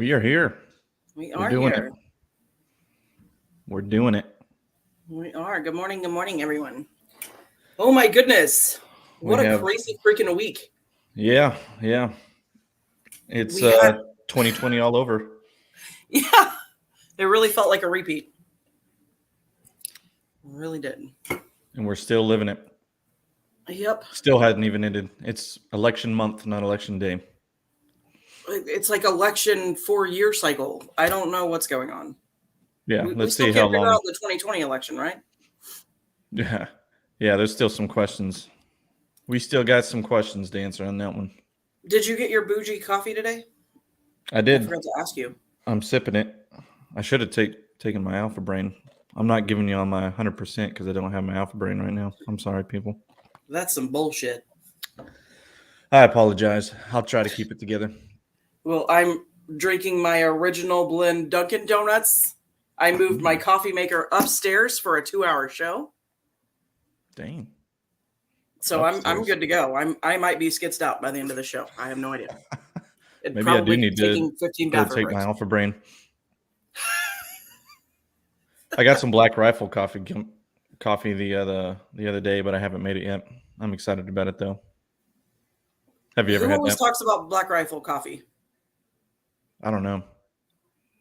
We are here. We We're are doing here. it. We're doing it. We are. Good morning, everyone. Oh my goodness. We What a have, crazy freaking week. yeah. It's We had, 2020 all over. yeah, it really felt like a repeat. It really did. And we're still living it. Yep. Still hasn't even ended. It's election month, not election day. It's like election 4-year cycle. I don't know what's going on. Yeah, We let's still see how can't figure long. out the 2020 election, right? Yeah. Yeah, there's still some questions. We still got some questions to answer on that one. Did you get your bougie coffee today? I I did. forgot to ask you. I'm sipping it. I should have taken my Alpha Brain. I'm not giving you all my 100% because I don't have my Alpha Brain right now. I'm sorry, people. That's some bullshit. I apologize. I'll try to keep it together. Well, I'm drinking my original blend Dunkin' Donuts. I moved my coffee maker upstairs for a 2-hour show. Dang. So I'm Upstairs. good to go. I might be skitzed out by the end of the show. I have no idea. It'd Maybe I do probably need taking to 15 go bathroom take my breaks. Alpha Brain. I got some Black Rifle coffee the other day, but I haven't made it yet. I'm excited about it though. Have you ever Who had always that? talks about Black Rifle coffee? I don't know.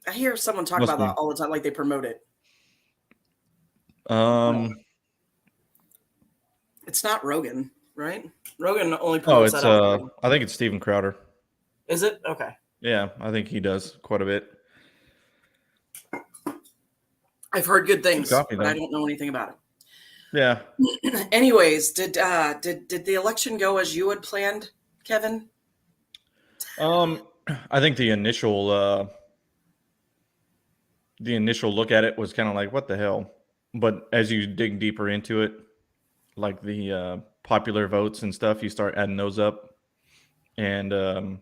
I hear someone talk Must about be. that all the time, like they promote it. It's not Rogan, right? Rogan only Oh, promotes it's that out. I think it's Steven Crowder. Is it? Okay. Yeah, I think he does quite a bit. I've heard good things, coffee, but I though. don't know anything about Yeah. it. Anyways, did the election go as you had planned, Kevin? I think the initial look at it was kind of like, what the hell? But as you dig deeper into it, like the popular votes and stuff, you start adding those up, and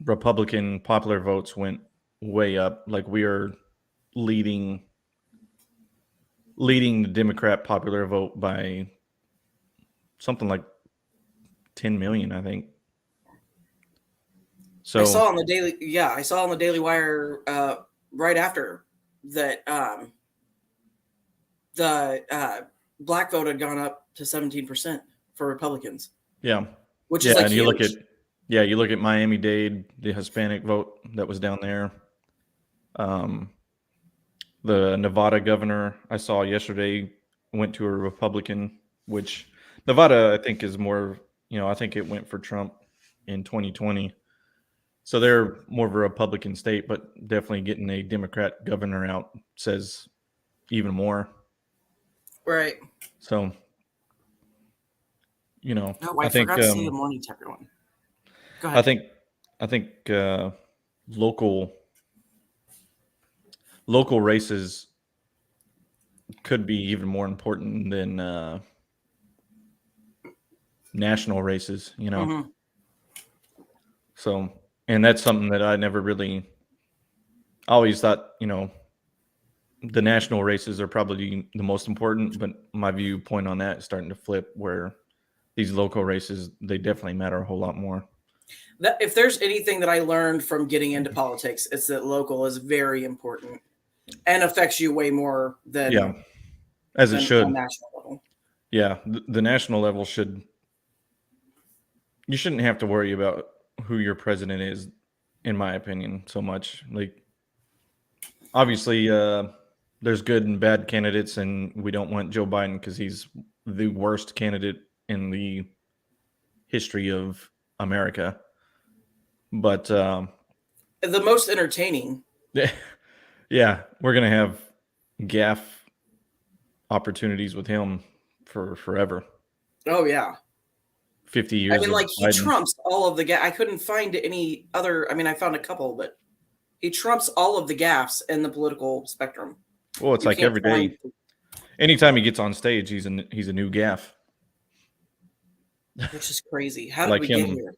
Republican popular votes went way up. Like we are leading the Democrat popular vote by something like 10 million, I think. So I saw on the Daily Wire right after that the black vote had gone up to 17% for Republicans. yeah, which is like and huge. you look at Miami-Dade, the Hispanic vote that was down there. The Nevada governor I saw yesterday went to a Republican, which Nevada I think is more, I think it went for Trump in 2020. So they're more of a Republican state, but definitely getting a Democrat governor out says even more. Right. So, I think forgot to say good morning to everyone. Go ahead. I think local races could be even more important than national races, Mm-hmm. So, and that's something that I never really always thought, the national races are probably the most important, but my viewpoint on that is starting to flip where these local races, they definitely matter a whole lot more. If there's anything that I learned from getting into politics, it's that local is very important and affects you way more than as it should. on national level. Yeah, the national level you shouldn't have to worry about who your president is, in my opinion, so much. Like, obviously, there's good and bad candidates, and we don't want Joe Biden because he's the worst candidate in the history of America. But the most entertaining. Yeah, we're gonna have gaffe opportunities with him for forever. Oh yeah, 50 years. I mean, like he Biden. trumps all of the I couldn't find any other. I mean, I found a couple, but he trumps all of the gaffes in the political spectrum. Well, it's like every day. Anytime he gets on stage, he's a new gaffe. Which is crazy. How did we get here?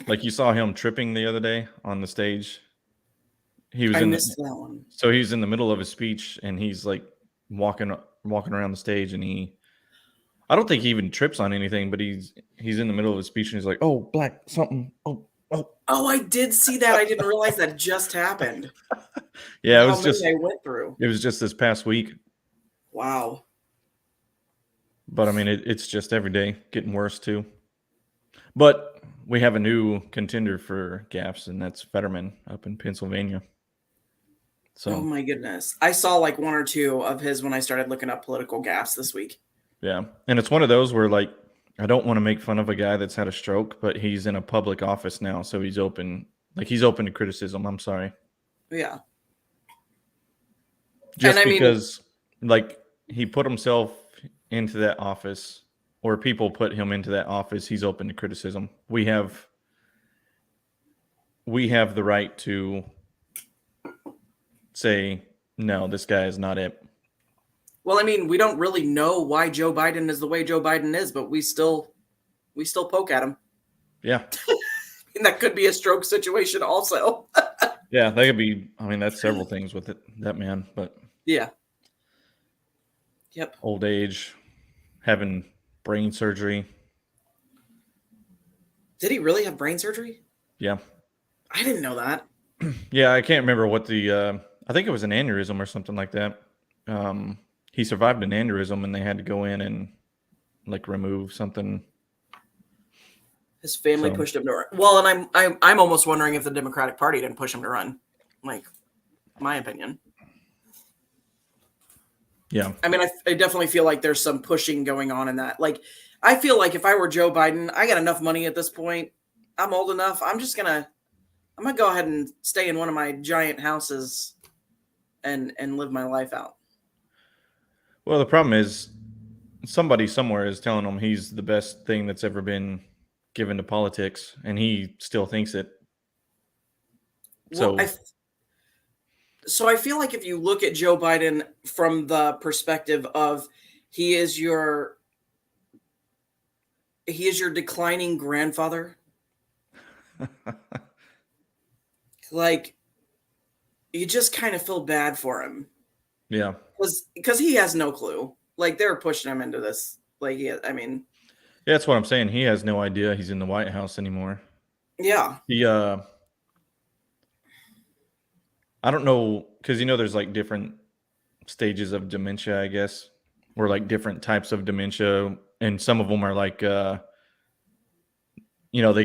Like you saw him tripping the other day on the stage. I missed that one. So he's in the middle of his speech and he's like walking around the stage, and I don't think he even trips on anything, but he's in the middle of his speech and he's like, "Oh, black something. Oh, Oh, I did see that. I didn't realize that just happened. Yeah, it How was many just I went through. it was just this past week. Wow. But I mean, it's just every day getting worse too. But we have a new contender for gaffes, and that's Fetterman up in Pennsylvania. Oh So my goodness. I saw like one or two of his when I started looking up political gaffes this week. yeah, and it's one of those where like I don't want to make fun of a guy that's had a stroke, but he's in a public office now, so he's open to criticism. I'm sorry, Yeah. just And I mean, because like he put himself into that office, or people put him into that office, he's open to criticism. We have the right to say no, this guy is not it. well, I mean, we don't really know why Joe Biden is the way Joe Biden is, but we still poke at him. Yeah. And that could be a stroke situation also. Yeah, that could be. I mean, that's several things with it. That man, but Yeah. Yep. old age, having brain surgery. Did he really have brain surgery? Yeah, I didn't know that. yeah. I can't remember what the. I think it was an aneurysm or something like that. He survived an aneurysm, and they had to go in and like remove something. His family So- pushed him to run. Well, and I'm almost wondering if the Democratic Party didn't push him to run. Like, my opinion. Yeah, I mean, I definitely feel like there's some pushing going on in that. Like, I feel like if I were Joe Biden, I got enough money at this point. I'm old enough. I'm gonna go ahead and stay in one of my giant houses and live my life out. well, the problem is somebody somewhere is telling him he's the best thing that's ever been given to politics, and he still thinks it. Well, So so I feel like if you look at Joe Biden from the perspective of he is your declining grandfather, like you just kind of feel bad for him yeah, because he has no clue. Like they're pushing him into this. Like, yeah, I mean, yeah, that's what I'm saying. He has no idea he's in the White House anymore. yeah, He I don't know, because there's like different stages of dementia, I guess, or like different types of dementia, and some of them are like they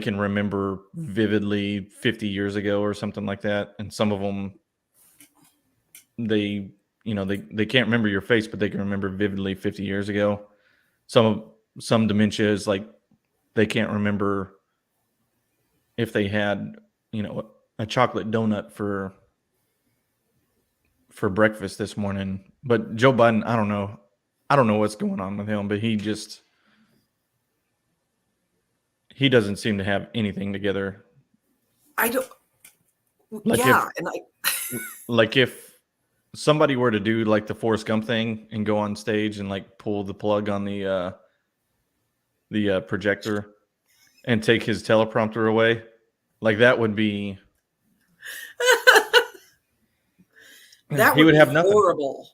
can remember vividly 50 years ago or something like that, and some of them they can't remember your face, but they can remember vividly 50 years ago. Some dementia is like they can't remember if they had a chocolate donut for breakfast this morning. But Joe Biden, I don't know what's going on with him, but he doesn't seem to have anything together. I don't. Like yeah, if somebody were to do like the Forrest Gump thing and go on stage and like pull the plug on the projector and take his teleprompter away, like that would be that he would be have nothing. horrible.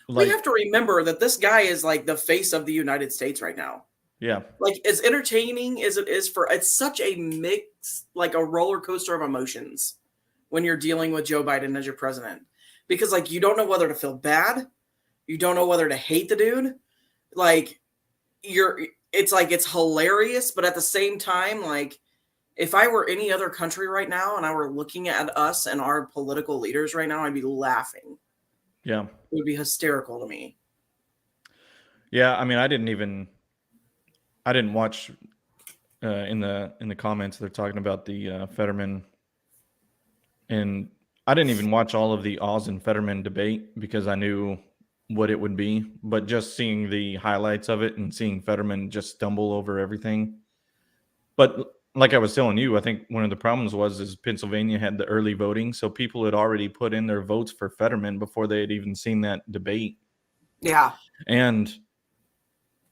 Like, we have to remember that this guy is like the face of the United States right now. yeah, Like as entertaining as it is it's such a mix, like a roller coaster of emotions when you're dealing with Joe Biden as your president, because like you don't know whether to feel bad, you don't know whether to hate the dude. Like it's hilarious, but at the same time, like if I were any other country right now and I were looking at us and our political leaders right now, I'd be laughing. yeah, It would be hysterical to me. yeah. I mean, I didn't watch in the comments they're talking about the Fetterman, and I didn't even watch all of the Oz and Fetterman debate because I knew what it would be. But just seeing the highlights of it and seeing Fetterman just stumble over everything. But like I was telling you, I think one of the problems is Pennsylvania had the early voting, so people had already put in their votes for Fetterman before they had even seen that debate. Yeah. And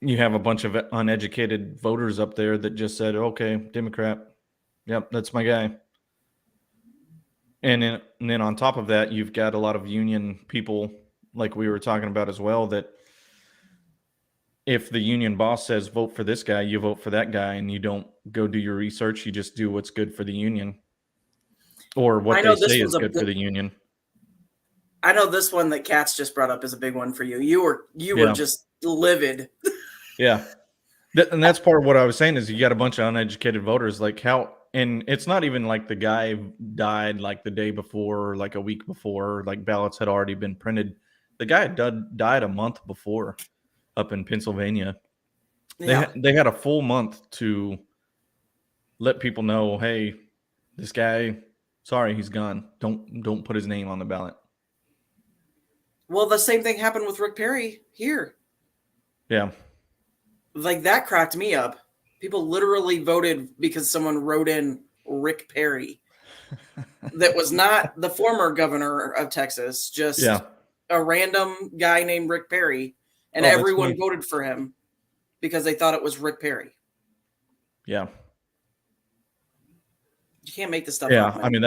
you have a bunch of uneducated voters up there that just said, okay, Democrat. Yep, that's my guy. And then on top of that, you've got a lot of union people, like we were talking about as well, that if the union boss says vote for this guy, you vote for that guy, and you don't go do your research. You just do what's good for the union, or I what know they this say one's is good for the union. I know this one that Katz just brought up is a big one for you. You were Yeah. just livid. Yeah. And that's part of what I was saying is you got a bunch of uneducated voters. Like how, and it's not even like the guy died like the day before or like a week before, like ballots had already been printed. The guy died a month before up in Pennsylvania. Yeah. They had a full month to let people know, hey, this guy, sorry, he's gone. Don't put his name on the ballot. Well, the same thing happened with Rick Perry here. Yeah. Like that cracked me up. People literally voted because someone wrote in Rick Perry. That was not the former governor of Texas, just Yeah. a random guy named Rick Perry, and Oh, that's everyone funny. voted for him because they thought it was Rick Perry. Yeah. You can't make this stuff Yeah. up, man. I mean,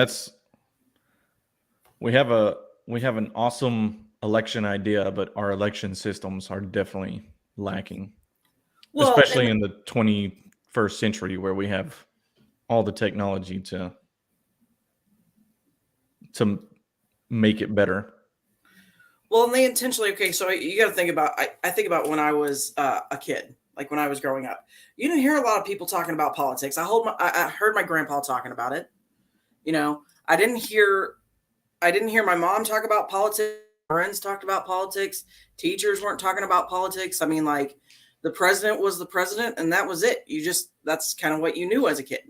we have an awesome election idea, but our election systems are definitely lacking. Well, Especially in the 21st century where we have all the technology to make it better. well, and they intentionally, okay, so you got to think about, I think about when I was a kid, like when I was growing up. You didn't hear a lot of people talking about politics. I heard my grandpa talking about it. You know, I didn't hear my mom talk about politics. Friends talked about politics. Teachers weren't talking about politics. I mean, like the president was the president and that was it. That's kind of what you knew as a kid.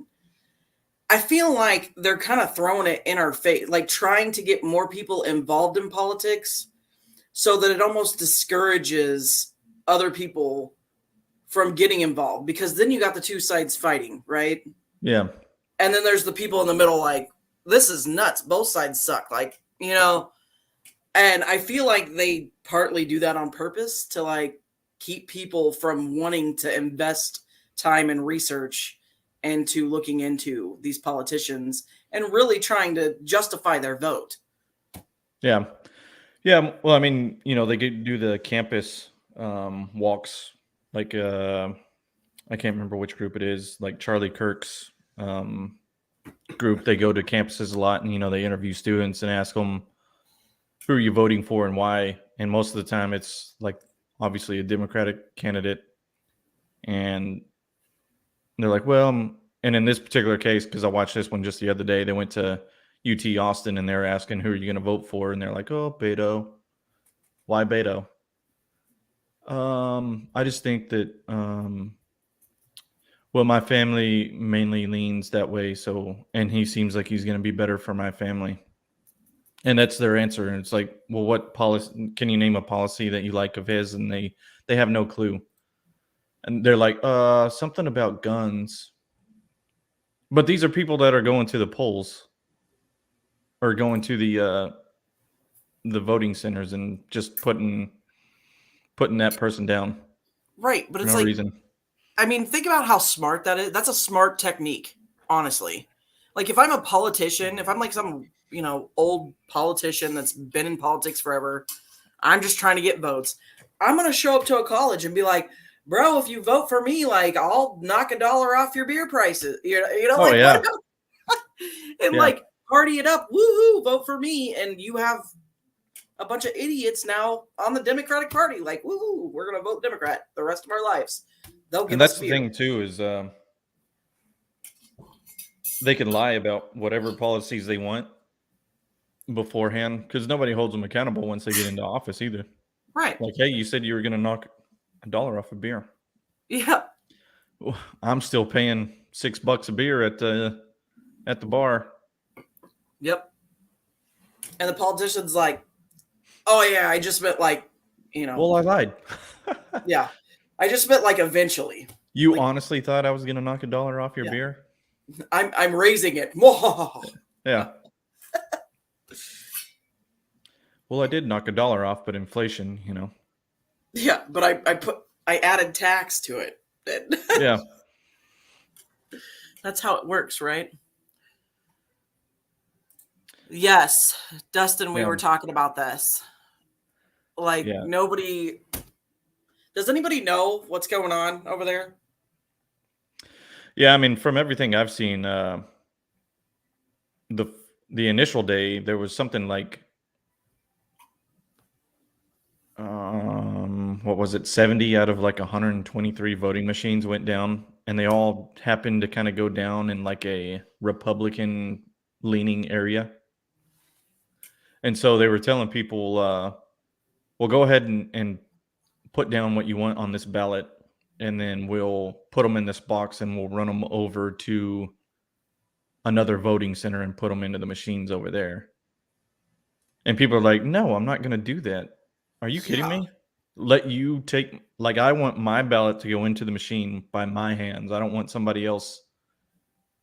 I feel like they're kind of throwing it in our face, like trying to get more people involved in politics so that it almost discourages other people from getting involved, because then you got the two sides fighting, right? Yeah. And then there's the people in the middle like, this is nuts. Both sides suck. Like, you know, and I feel like they partly do that on purpose to like keep people from wanting to invest time and research into looking into these politicians and really trying to justify their vote. Yeah. Yeah. Well, I mean, they do the campus walks, like I can't remember which group it is, like Charlie Kirk's group. They go to campuses a lot and, they interview students and ask them, who are you voting for and why? And most of the time it's like obviously a Democratic candidate. And they're like, well, and in this particular case, because I watched this one just the other day, they went to UT Austin and they're asking, who are you going to vote for? And they're like, oh, Beto. Why Beto? I just think that, well, my family mainly leans that way. So, and he seems like he's going to be better for my family. And that's their answer. And it's like, well, what policy, can you name a policy that you like of his? And they have no clue. And they're like, something about guns. But these are people that are going to the polls or going to the voting centers and just putting that person down. Right. But it's no like, reason. I mean, think about how smart that is. That's a smart technique, honestly. Like if I'm a politician, if I'm like some, old politician that's been in politics forever, I'm just trying to get votes. I'm going to show up to a college and be like, bro, if you vote for me, like I'll knock $1 off your beer prices. Oh, yeah. And Yeah. like party it up. Woohoo, vote for me. And you have a bunch of idiots now on the Democratic Party. Like, woohoo, we're going to vote Democrat the rest of our lives. They'll give And that's us the beer. thing too, is they can lie about whatever policies they want beforehand because nobody holds them accountable once they get into office either. Right. Like, hey, you said you were going to knock $1 off a beer. Yeah. Well, I'm still paying $6 a beer at the bar. Yep. And the politician's like, oh yeah, I just meant like, Well, I lied. yeah. I just meant like eventually. You Like- honestly thought I was going to knock $1 off your Yeah. beer? I'm raising it. Yeah. Well, I did knock $1 off, but inflation, Yeah, but I added tax to it. Yeah. That's how it works, right? Yes, Dustin, we Yeah. were talking about this. Like Yeah. does anybody know what's going on over there? Yeah, I mean, from everything I've seen, the the initial day there was something like what was it, 70 out of like 123 voting machines went down, and they all happened to kind of go down in like a Republican leaning area. And so they were telling people, well, go ahead and put down what you want on this ballot, and then we'll put them in this box and we'll run them over to another voting center and put them into the machines over there. And people are like, no, I'm not going to do that. Are you kidding Yeah. me? Let you take, like, I want my ballot to go into the machine by my hands. I don't want somebody else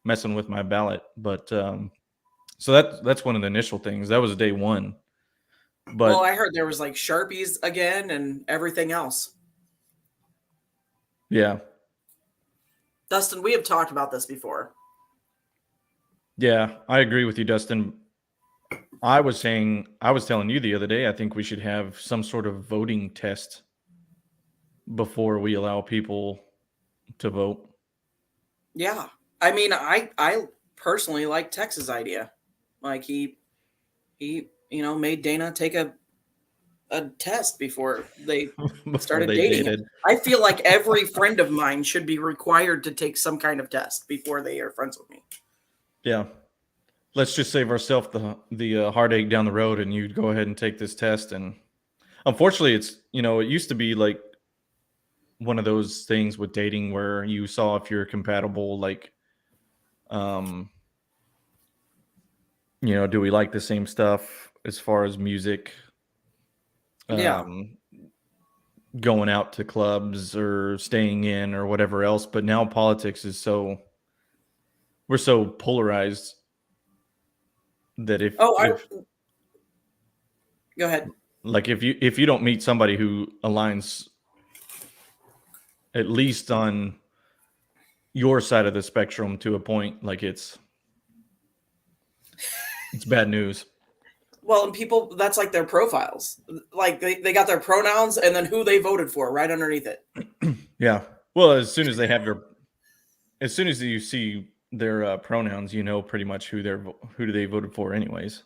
messing with my ballot. But so that's one of the initial things. That was day one. Well, But I heard there was like Sharpies again and everything else. yeah, Dustin, we have talked about this before. yeah, I agree with you, Dustin. I was telling you the other day, I think we should have some sort of voting test before we allow people to vote. Yeah. I mean, I personally like Tex's idea. Like he made Dana take a test before they Before started they dating him. dated. I feel like every friend of mine should be required to take some kind of test before they are friends with me. Yeah. Let's just save ourselves the heartache down the road, and you go ahead and take this test. And unfortunately, it's, it used to be like one of those things with dating where you saw if you're compatible, like, do we like the same stuff as far as music, Yeah. going out to clubs or staying in or whatever else. But now politics is we're so polarized that Oh, if go ahead. like if you don't meet somebody who aligns at least on your side of the spectrum to a point, like it's bad news. Well, and people, that's like their profiles. Like they got their pronouns and then who they voted for right underneath it. Yeah. Well, as soon as you see their pronouns, you know pretty much who they voted for, anyways.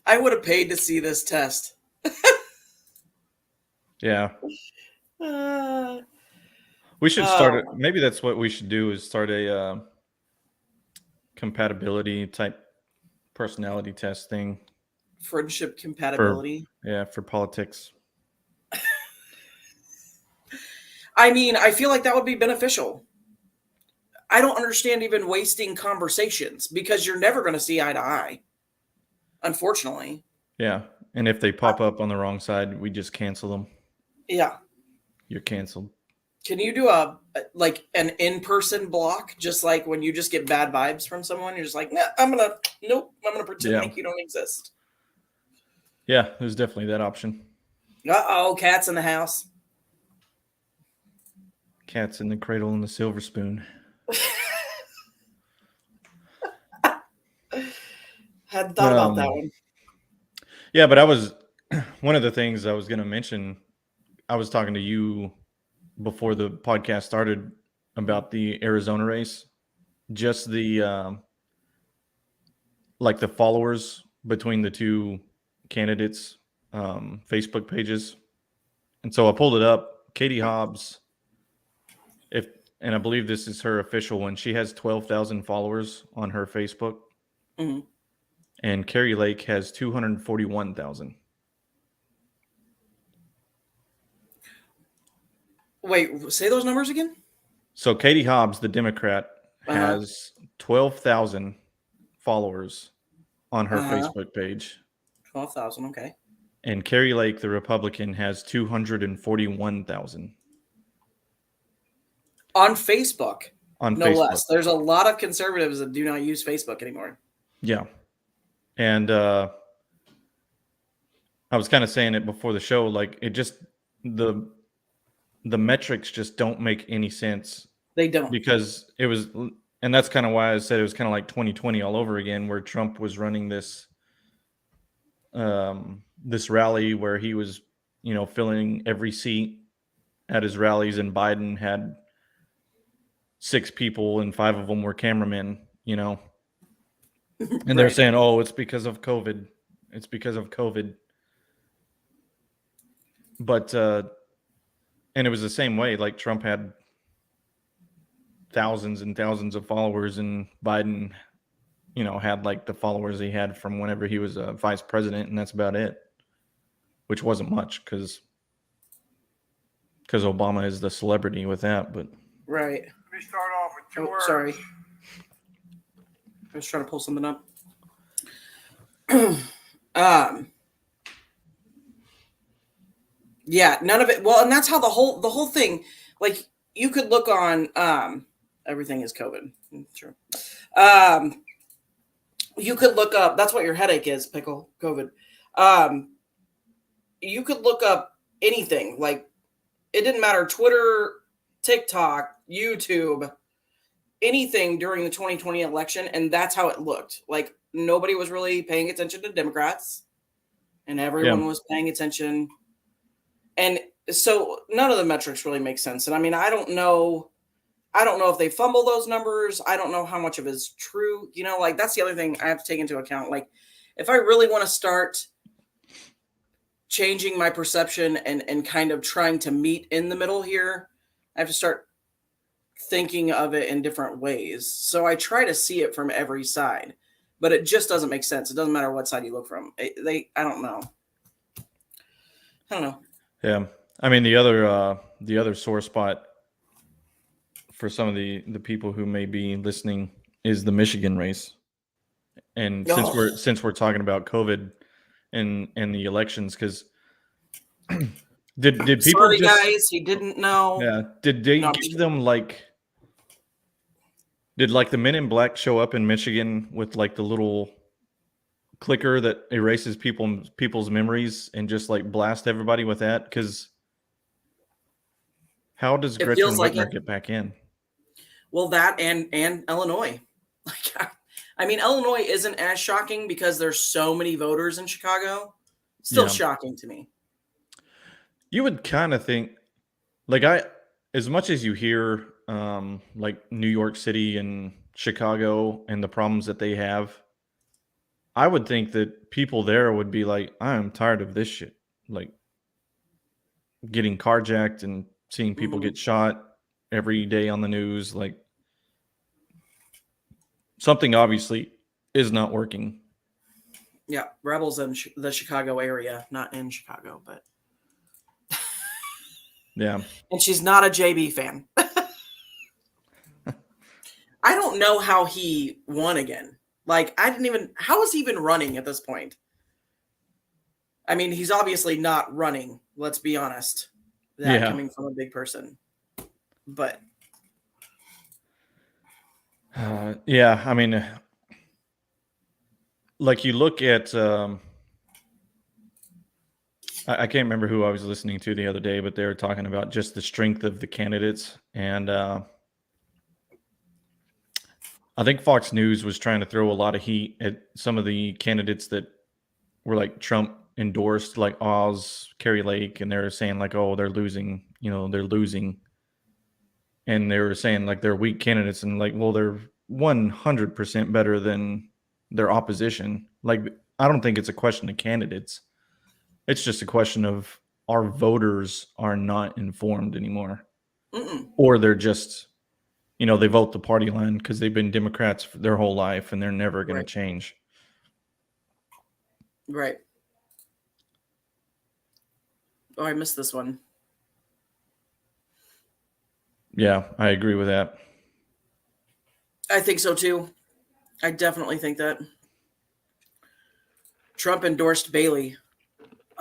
I would have paid to see this test. Yeah. Uh, We should start it. oh, Maybe that's what we should do, is start a compatibility type personality test thing friendship for compatibility. for politics. I mean, I feel like that would be beneficial. I don't understand even wasting conversations because you're never going to see eye to eye, unfortunately. Yeah. And if they pop up on the wrong side, we just cancel them. Yeah. You're canceled. Can you do an in-person block, just like when you just get bad vibes from someone? You're just like, nah, I'm gonna pretend Yeah. like you don't exist. Yeah, there's definitely that option. Uh-oh, cat's in the house. Cats in the cradle and the silver spoon. Hadn't thought about that one. Yeah, but one of the things I was going to mention, I was talking to you before the podcast started about the Arizona race, just the like the followers between the two candidates' Facebook pages. And so I pulled it up. Katie Hobbs, and I believe this is her official one, she has 12,000 followers on her Facebook. Mm-hmm. And Kari Lake has 241,000. Wait, say those numbers again? So Katie Hobbs, the Democrat, has 12,000 followers on her Facebook page. 12,000, okay. And Kari Lake, the Republican, has 241,000. On Facebook. On no Facebook. Less. There's a lot of conservatives that do not use Facebook anymore. Yeah. And I was kind of saying it before the show, like it just the metrics just don't make any sense. They don't. Because it was, and that's kind of why I said it was kind of like 2020 all over again, where Trump was running this this rally where he was, filling every seat, at his rallies, and Biden had 6 people and 5 of them were cameramen, and they're Right. saying, "Oh, it's because of COVID. It's because of COVID." But and it was the same way. Like Trump had thousands and thousands of followers, and Biden, had like the followers he had from whenever he was vice president, and that's about it. Which wasn't much because Obama is the celebrity with that. But Right. Let me start off with two words. Sorry. I was trying to pull something up. Yeah, none of it. Well, and that's how the whole thing, like you could look on everything is COVID. True. You could look up, that's what your headache is, pickle, COVID. You could look up anything, like it didn't matter, Twitter, TikTok, YouTube, anything during the 2020 election, and that's how it looked. Like nobody was really paying attention to Democrats, and everyone was paying attention. And so none of the metrics really make sense. And I mean, I don't know if they fumble those numbers. I don't know how much of it is true. Like that's the other thing I have to take into account. Like if I really want to start changing my perception and kind of trying to meet in the middle here, I have to start thinking of it in different ways. So I try to see it from every side, but it just doesn't make sense. It doesn't matter what side you look from. I don't know. I don't know. yeah, I mean the other sore spot for some of the people who may be listening is the Michigan race. And since we're talking about COVID and the elections, because did people Sorry guys, he didn't know. Yeah, did they give them did like the Men in Black show up in Michigan with like the little clicker that erases people's memories and just like blast everybody with that? Because how does Gretchen Whitmer get back in? Well, that and Illinois. Like, I mean, Illinois isn't as shocking because there's so many voters in Chicago. Still shocking to me. You would kind of think, like as much as you hear like New York City and Chicago and the problems that they have, I would think that people there would be like, I'm tired of this shit. Like getting carjacked and seeing people get shot every day on the news. Like something obviously is not working. Yeah, rebels in the Chicago area, not in Chicago, but yeah. And she's not a JB fan. I don't know how he won again. Like how is he even running at this point? I mean, he's obviously not running, let's be honest. That coming from a big person. But yeah, I mean, like you look at I can't remember who I was listening to the other day, but they were talking about just the strength of the candidates. And I think Fox News was trying to throw a lot of heat at some of the candidates that were like Trump endorsed, like Oz, Kerry Lake, and they're saying like, oh, they're losing, they're losing. And they were saying like they're weak candidates, and like, well, they're 100% better than their opposition. Like, I don't think it's a question of candidates. It's just a question of our voters are not informed anymore. Or they're just, they vote the party line because they've been Democrats for their whole life and they're never going to change. Right. Oh, I missed this one. Yeah, I agree with that. I think so too. I definitely think that. Trump endorsed Bailey.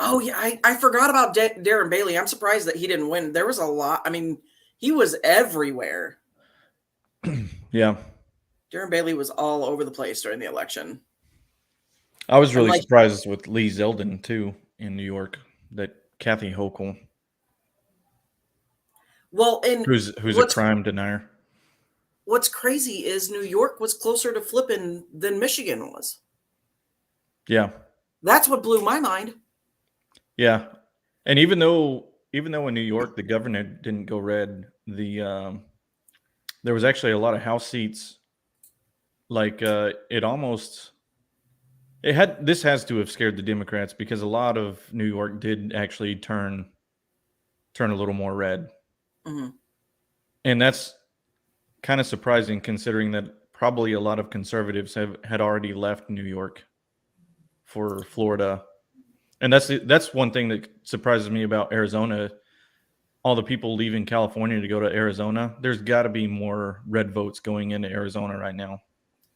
Oh, yeah, I forgot about Darren Bailey. I'm surprised that he didn't win. There was a lot. I mean, he was everywhere. Yeah. Darren Bailey was all over the place during the election. I was really surprised with Lee Zeldin, too, in New York, that Kathy Hochul. Well, and who's a crime denier. What's crazy is New York was closer to flipping than Michigan was. Yeah. That's what blew my mind. Yeah. And even though even though in New York the governor didn't go red, there was actually a lot of House seats. Like this has to have scared the Democrats because a lot of New York did actually turn a little more red. Mhm. And that's kind of surprising considering that probably a lot of conservatives had already left New York for Florida. And that's one thing that surprises me about Arizona. All the people leaving California to go to Arizona, there's got to be more red votes going into Arizona right now.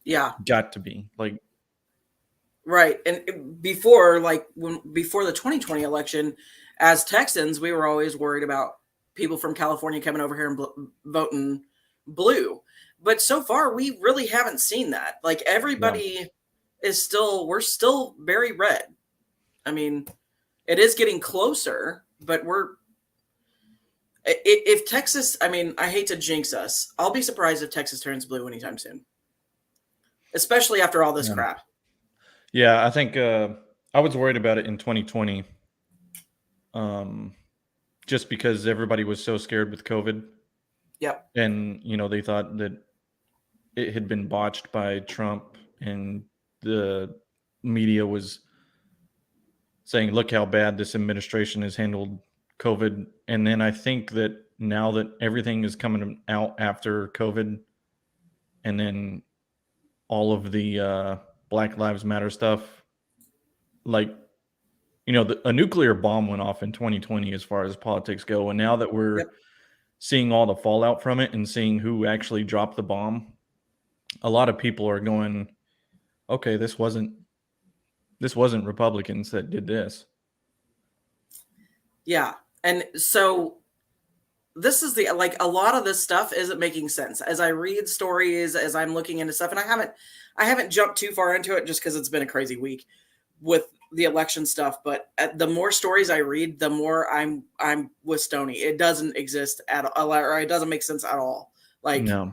Yeah. Got to be. Like, right. And before the 2020 election, as Texans, we were always worried about people from California coming over here and voting blue. But so far, we really haven't seen that. Like, everybody we're still very red. I mean, it is getting closer, but if Texas, I mean, I hate to jinx us. I'll be surprised if Texas turns blue anytime soon, especially after all this crap. Yeah, I think I was worried about it in 2020, just because everybody was so scared with COVID. Yep. And, they thought that it had been botched by Trump, and the media was saying, look how bad this administration has handled COVID. And then I think that now that everything is coming out after COVID, and then all of the Black Lives Matter stuff, like, a nuclear bomb went off in 2020 as far as politics go. And now that we're seeing all the fallout from it and seeing who actually dropped the bomb, a lot of people are going, okay, this wasn't Republicans that did this. Yeah. And so this is a lot of this stuff isn't making sense as I read stories, as I'm looking into stuff. And I haven't jumped too far into it just because it's been a crazy week with the election stuff. But the more stories I read, the more I'm with Stoney. It doesn't exist at all, or it doesn't make sense at all. Like, No.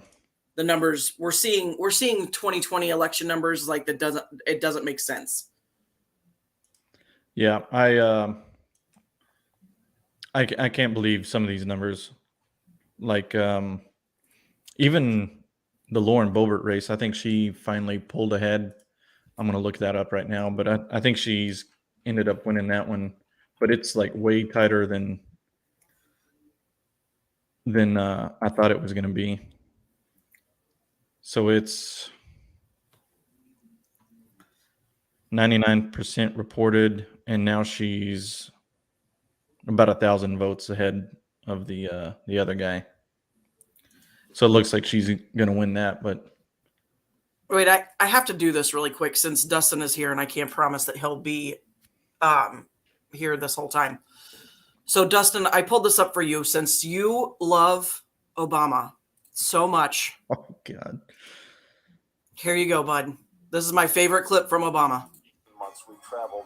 The numbers we're seeing 2020 election numbers, like, it doesn't make sense. Yeah, I can't believe some of these numbers. Like, even the Lauren Boebert race, I think she finally pulled ahead. I'm going to look that up right now, but I think she's ended up winning that one. But it's like way tighter than I thought it was going to be. So it's 99% reported, and now she's about 1,000 votes ahead of the other guy. So it looks like she's going to win that. But wait, I have to do this really quick since Dustin is here, and I can't promise that he'll be here this whole time. So, Dustin, I pulled this up for you since you love Obama so much. Oh, God. Here you go, bud. This is my favorite clip from Obama. Months we traveled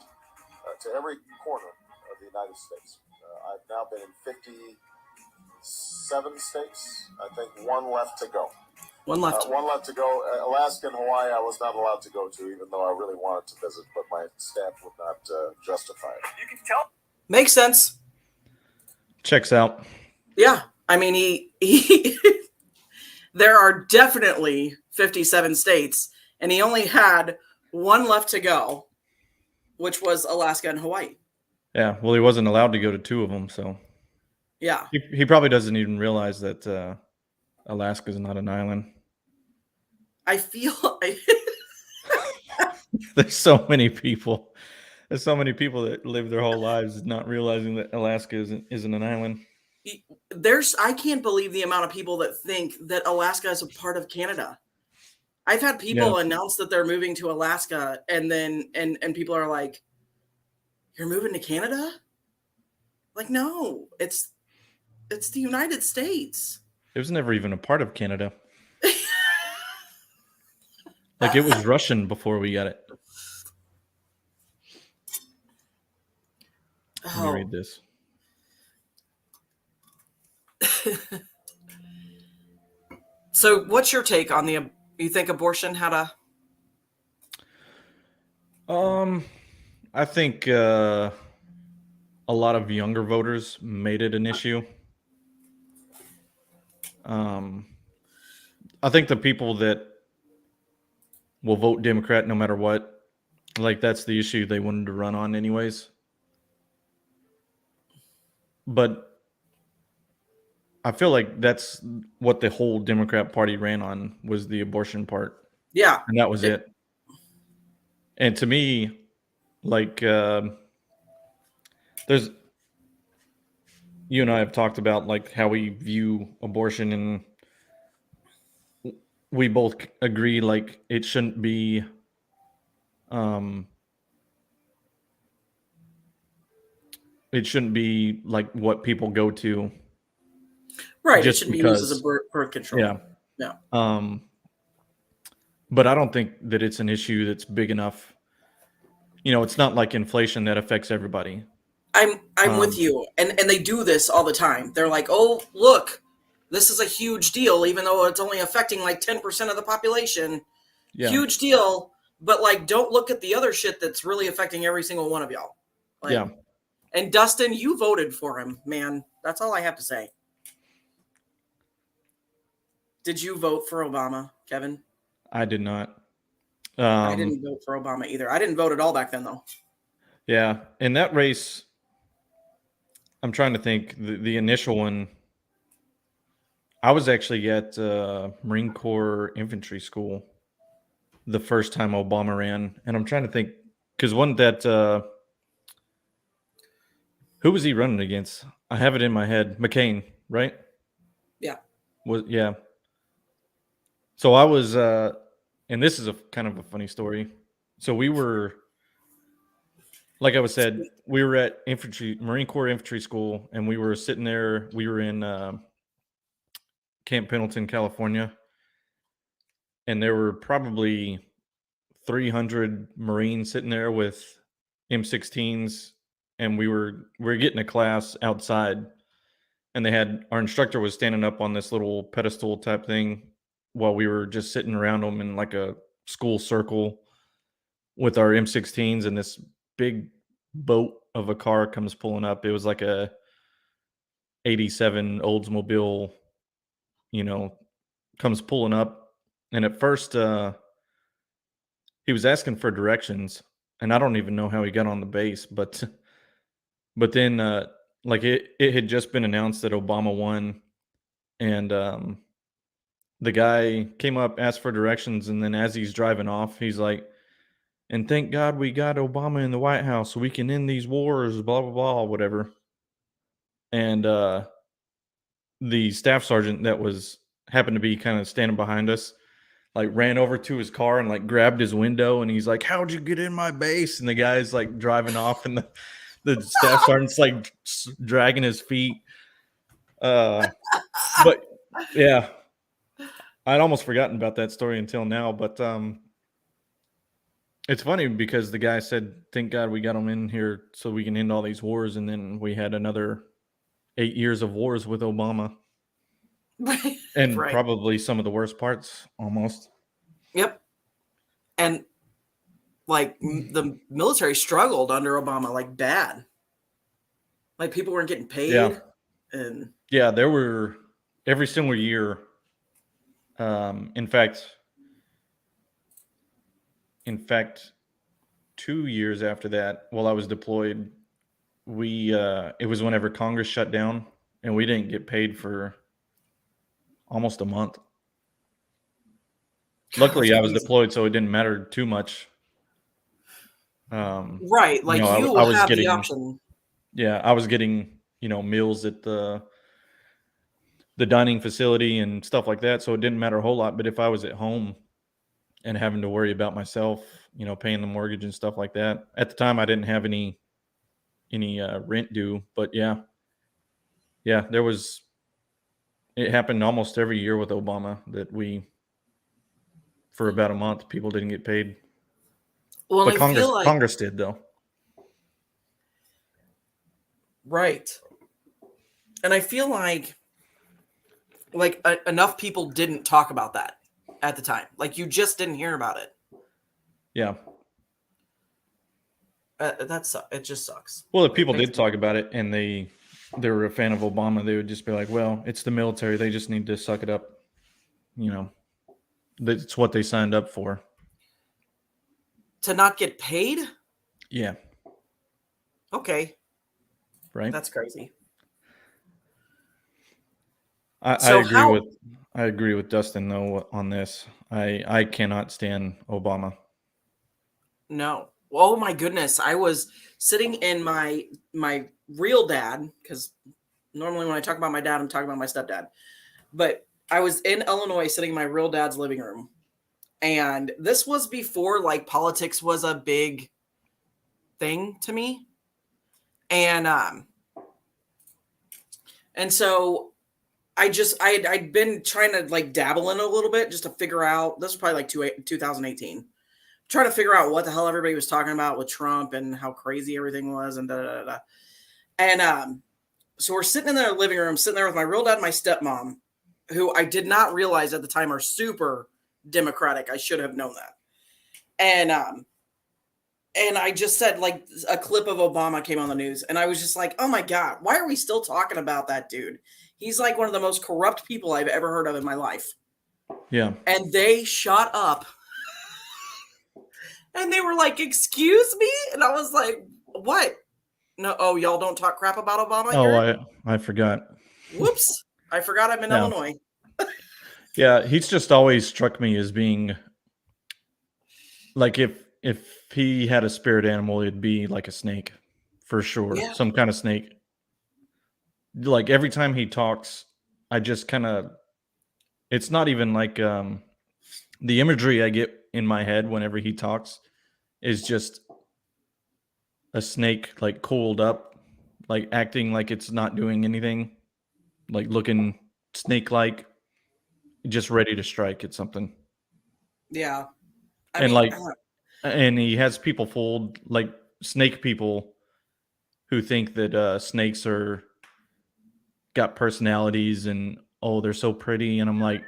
to every corner of the United States. I've now been in 57 states. I think one left to go. One left to go. Alaska and Hawaii I was not allowed to go to, even though I really wanted to visit, but my staff would not justify it. You can tell. Makes sense. Checks out. Yeah. I mean, he there are definitely 57 states, and he only had one left to go, which was Alaska and Hawaii. Yeah, well, he wasn't allowed to go to two of them, so yeah, he probably doesn't even realize that Alaska is not an island. I feel There's so many people. There's so many people that live their whole lives not realizing that Alaska isn't an island. I can't believe the amount of people that think that Alaska is a part of Canada. I've had people announce that they're moving to Alaska, and then and people are like, "You're moving to Canada?" Like, no, it's the United States. It was never even a part of Canada. Like, it was Russian before we got it. Let me read this. So what's your take on you think abortion had a... I think a lot of younger voters made it an issue. I think the people that will vote Democrat no matter what, like that's the issue they wanted to run on anyways. But I feel like that's what the whole Democrat Party ran on, was the abortion part, Yeah. and that was it. And to me, like, there's, you and I have talked about like how we view abortion, and we both agree like it shouldn't be like what people go to. Right. It Just shouldn't be used as a because, birth control. yeah. Yeah. But I don't think that it's an issue that's big enough. It's not like inflation that affects everybody. I'm with you. And they do this all the time. They're like, oh, look, this is a huge deal, even though it's only affecting like 10% of the population. Yeah. Huge deal. But like, don't look at the other shit that's really affecting every single one of y'all. Like, Yeah. And Dustin, you voted for him, man. That's all I have to say. Did you vote for Obama, Kevin? I did not. I didn't vote for Obama either. I didn't vote at all back then, though. Yeah. In that race, I'm trying to think. The initial one, I was actually at Marine Corps Infantry School the first time Obama ran. And I'm trying to think, because one that, who was he running against? I have it in my head. McCain, right? Yeah. Yeah. So I was, and this is a kind of a funny story. So we were, like I was said, we were at Marine Corps Infantry School, and we were sitting there. We were in Camp Pendleton, California, and there were probably 300 Marines sitting there with M16s, and we were getting a class outside, and our instructor was standing up on this little pedestal type thing while we were just sitting around them in like a school circle with our M16s, and this big boat of a car comes pulling up. It was like a 87 Oldsmobile, comes pulling up. And at first, he was asking for directions, and I don't even know how he got on the base, but then, like it had just been announced that Obama won, and the guy came up, asked for directions, and then as he's driving off, he's like, "And thank God we got Obama in the White House so we can end these wars, blah, blah, blah, whatever." And the staff sergeant that happened to be kind of standing behind us, like ran over to his car and like grabbed his window, and he's like, "How'd you get in my base?" And the guy's like driving off, and the staff sergeant's like dragging his feet. But yeah, I'd almost forgotten about that story until now. But it's funny because the guy said, "Thank God we got him in here so we can end all these wars," and then we had another 8 years of wars with Obama. Right. And Right. probably some of the worst parts, almost. Yep. And like the military struggled under Obama, like bad. Like people weren't getting paid. Yeah. And Yeah, there were every single year. In fact, 2 years after that, while I was deployed, it was whenever Congress shut down, and we didn't get paid for almost a month. Luckily, I was deployed, so it didn't matter too much. Right, like I you was have getting the option. Yeah, I was getting meals at the dining facility and stuff like that, so it didn't matter a whole lot. But if I was at home and having to worry about myself, paying the mortgage and stuff like that, at the time I didn't have any rent due. But yeah, it happened almost every year with Obama that for about a month, people didn't get paid. Well, But I feel like Congress did, though. right, and I feel like enough people didn't talk about that at the time. Like you just didn't hear about it. Yeah. It just sucks. Well, if people makes did talk about it and they were a fan of Obama, they would just be like, "Well, it's the military. They just need to suck it up." You know, that's what they signed up for. To not get paid? Yeah. Okay, Right. that's crazy. I So agree how- with Dustin though on this. I cannot stand Obama. No. Oh my goodness. I was sitting in my real dad, because normally when I talk about my dad, I'm talking about my stepdad. But I was in Illinois sitting in my real dad's living room. And this was before like politics was a big thing to me. And so I'd been trying to like dabble in a little bit just to figure out, this was probably like 2018. Trying to figure out what the hell everybody was talking about with Trump and how crazy everything was and da da da. And so we're sitting in their living room, sitting there with my real dad and my stepmom, who I did not realize at the time are super Democratic. I should have known that. And I just said, like, a clip of Obama came on the news, and I was just like, oh my God, why are we still talking about that dude? He's like one of the most corrupt people I've ever heard of in my life. Yeah. And they shut up. And they were like, excuse me? And I was like, what? No, oh, y'all don't talk crap about Obama here? I forgot. Whoops. I forgot I'm in Yeah. Illinois. Yeah, he's just always struck me as being like if he had a spirit animal, it'd be like a snake for sure. Yeah. Some kind of snake. Like every time he talks, I just kind of it's not even like the imagery I get in my head whenever he talks is just a snake like coiled up, like acting like it's not doing anything, like looking snake-like, just ready to strike at something. Yeah. And he has people fooled, like snake people who think that snakes are got personalities and oh, they're so pretty. And I'm like,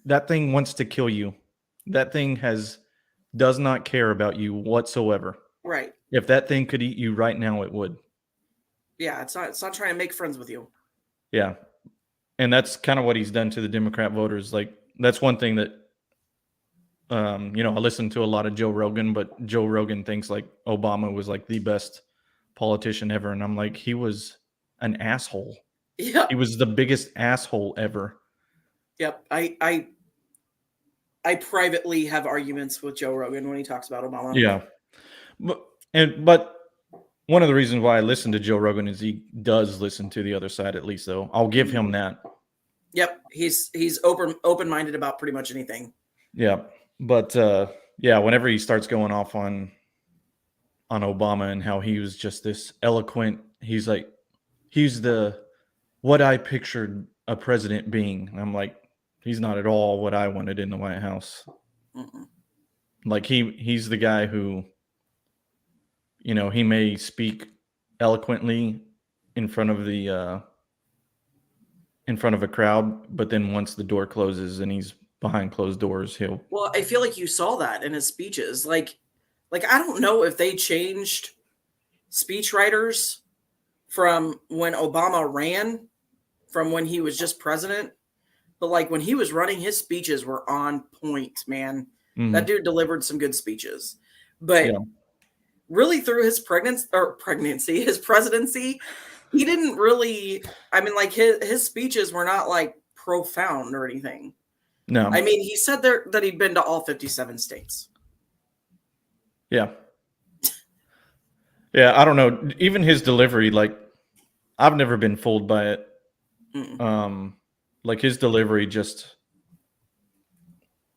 that thing wants to kill you. That thing does not care about you whatsoever. Right. If that thing could eat you right now, it would. Yeah, it's not trying to make friends with you. Yeah. And that's kind of what he's done to the Democrat voters. Like that's one thing that I listen to a lot of Joe Rogan, but Joe Rogan thinks like Obama was like the best politician ever. And I'm like, he was an asshole. Yeah. He was the biggest asshole ever. Yep. I privately have arguments with Joe Rogan when he talks about Obama. Yeah. But one of the reasons why I listen to Joe Rogan is he does listen to the other side, at least though. I'll give him that. Yep. He's open-minded about pretty much anything. Yeah. But whenever he starts going off on Obama and how he was just this eloquent, he's like, he's what I pictured a president being. And I'm like, he's not at all what I wanted in the White House. Mm-mm. Like he's the guy who, he may speak eloquently in front of a crowd, but then once the door closes and he's behind closed doors, Well, I feel like you saw that in his speeches. Like I don't know if they changed speechwriters from when Obama ran, from when he was just president, but like when he was running, his speeches were on point, man. Mhm. That dude delivered some good speeches. But Yeah. really through his his presidency, he didn't really, I mean, like his speeches were not like profound or anything. No. I mean, he said that he'd been to all 57 states. Yeah. Yeah, I don't know. Even his delivery, like, I've never been fooled by it. Mm-mm. Like his delivery just,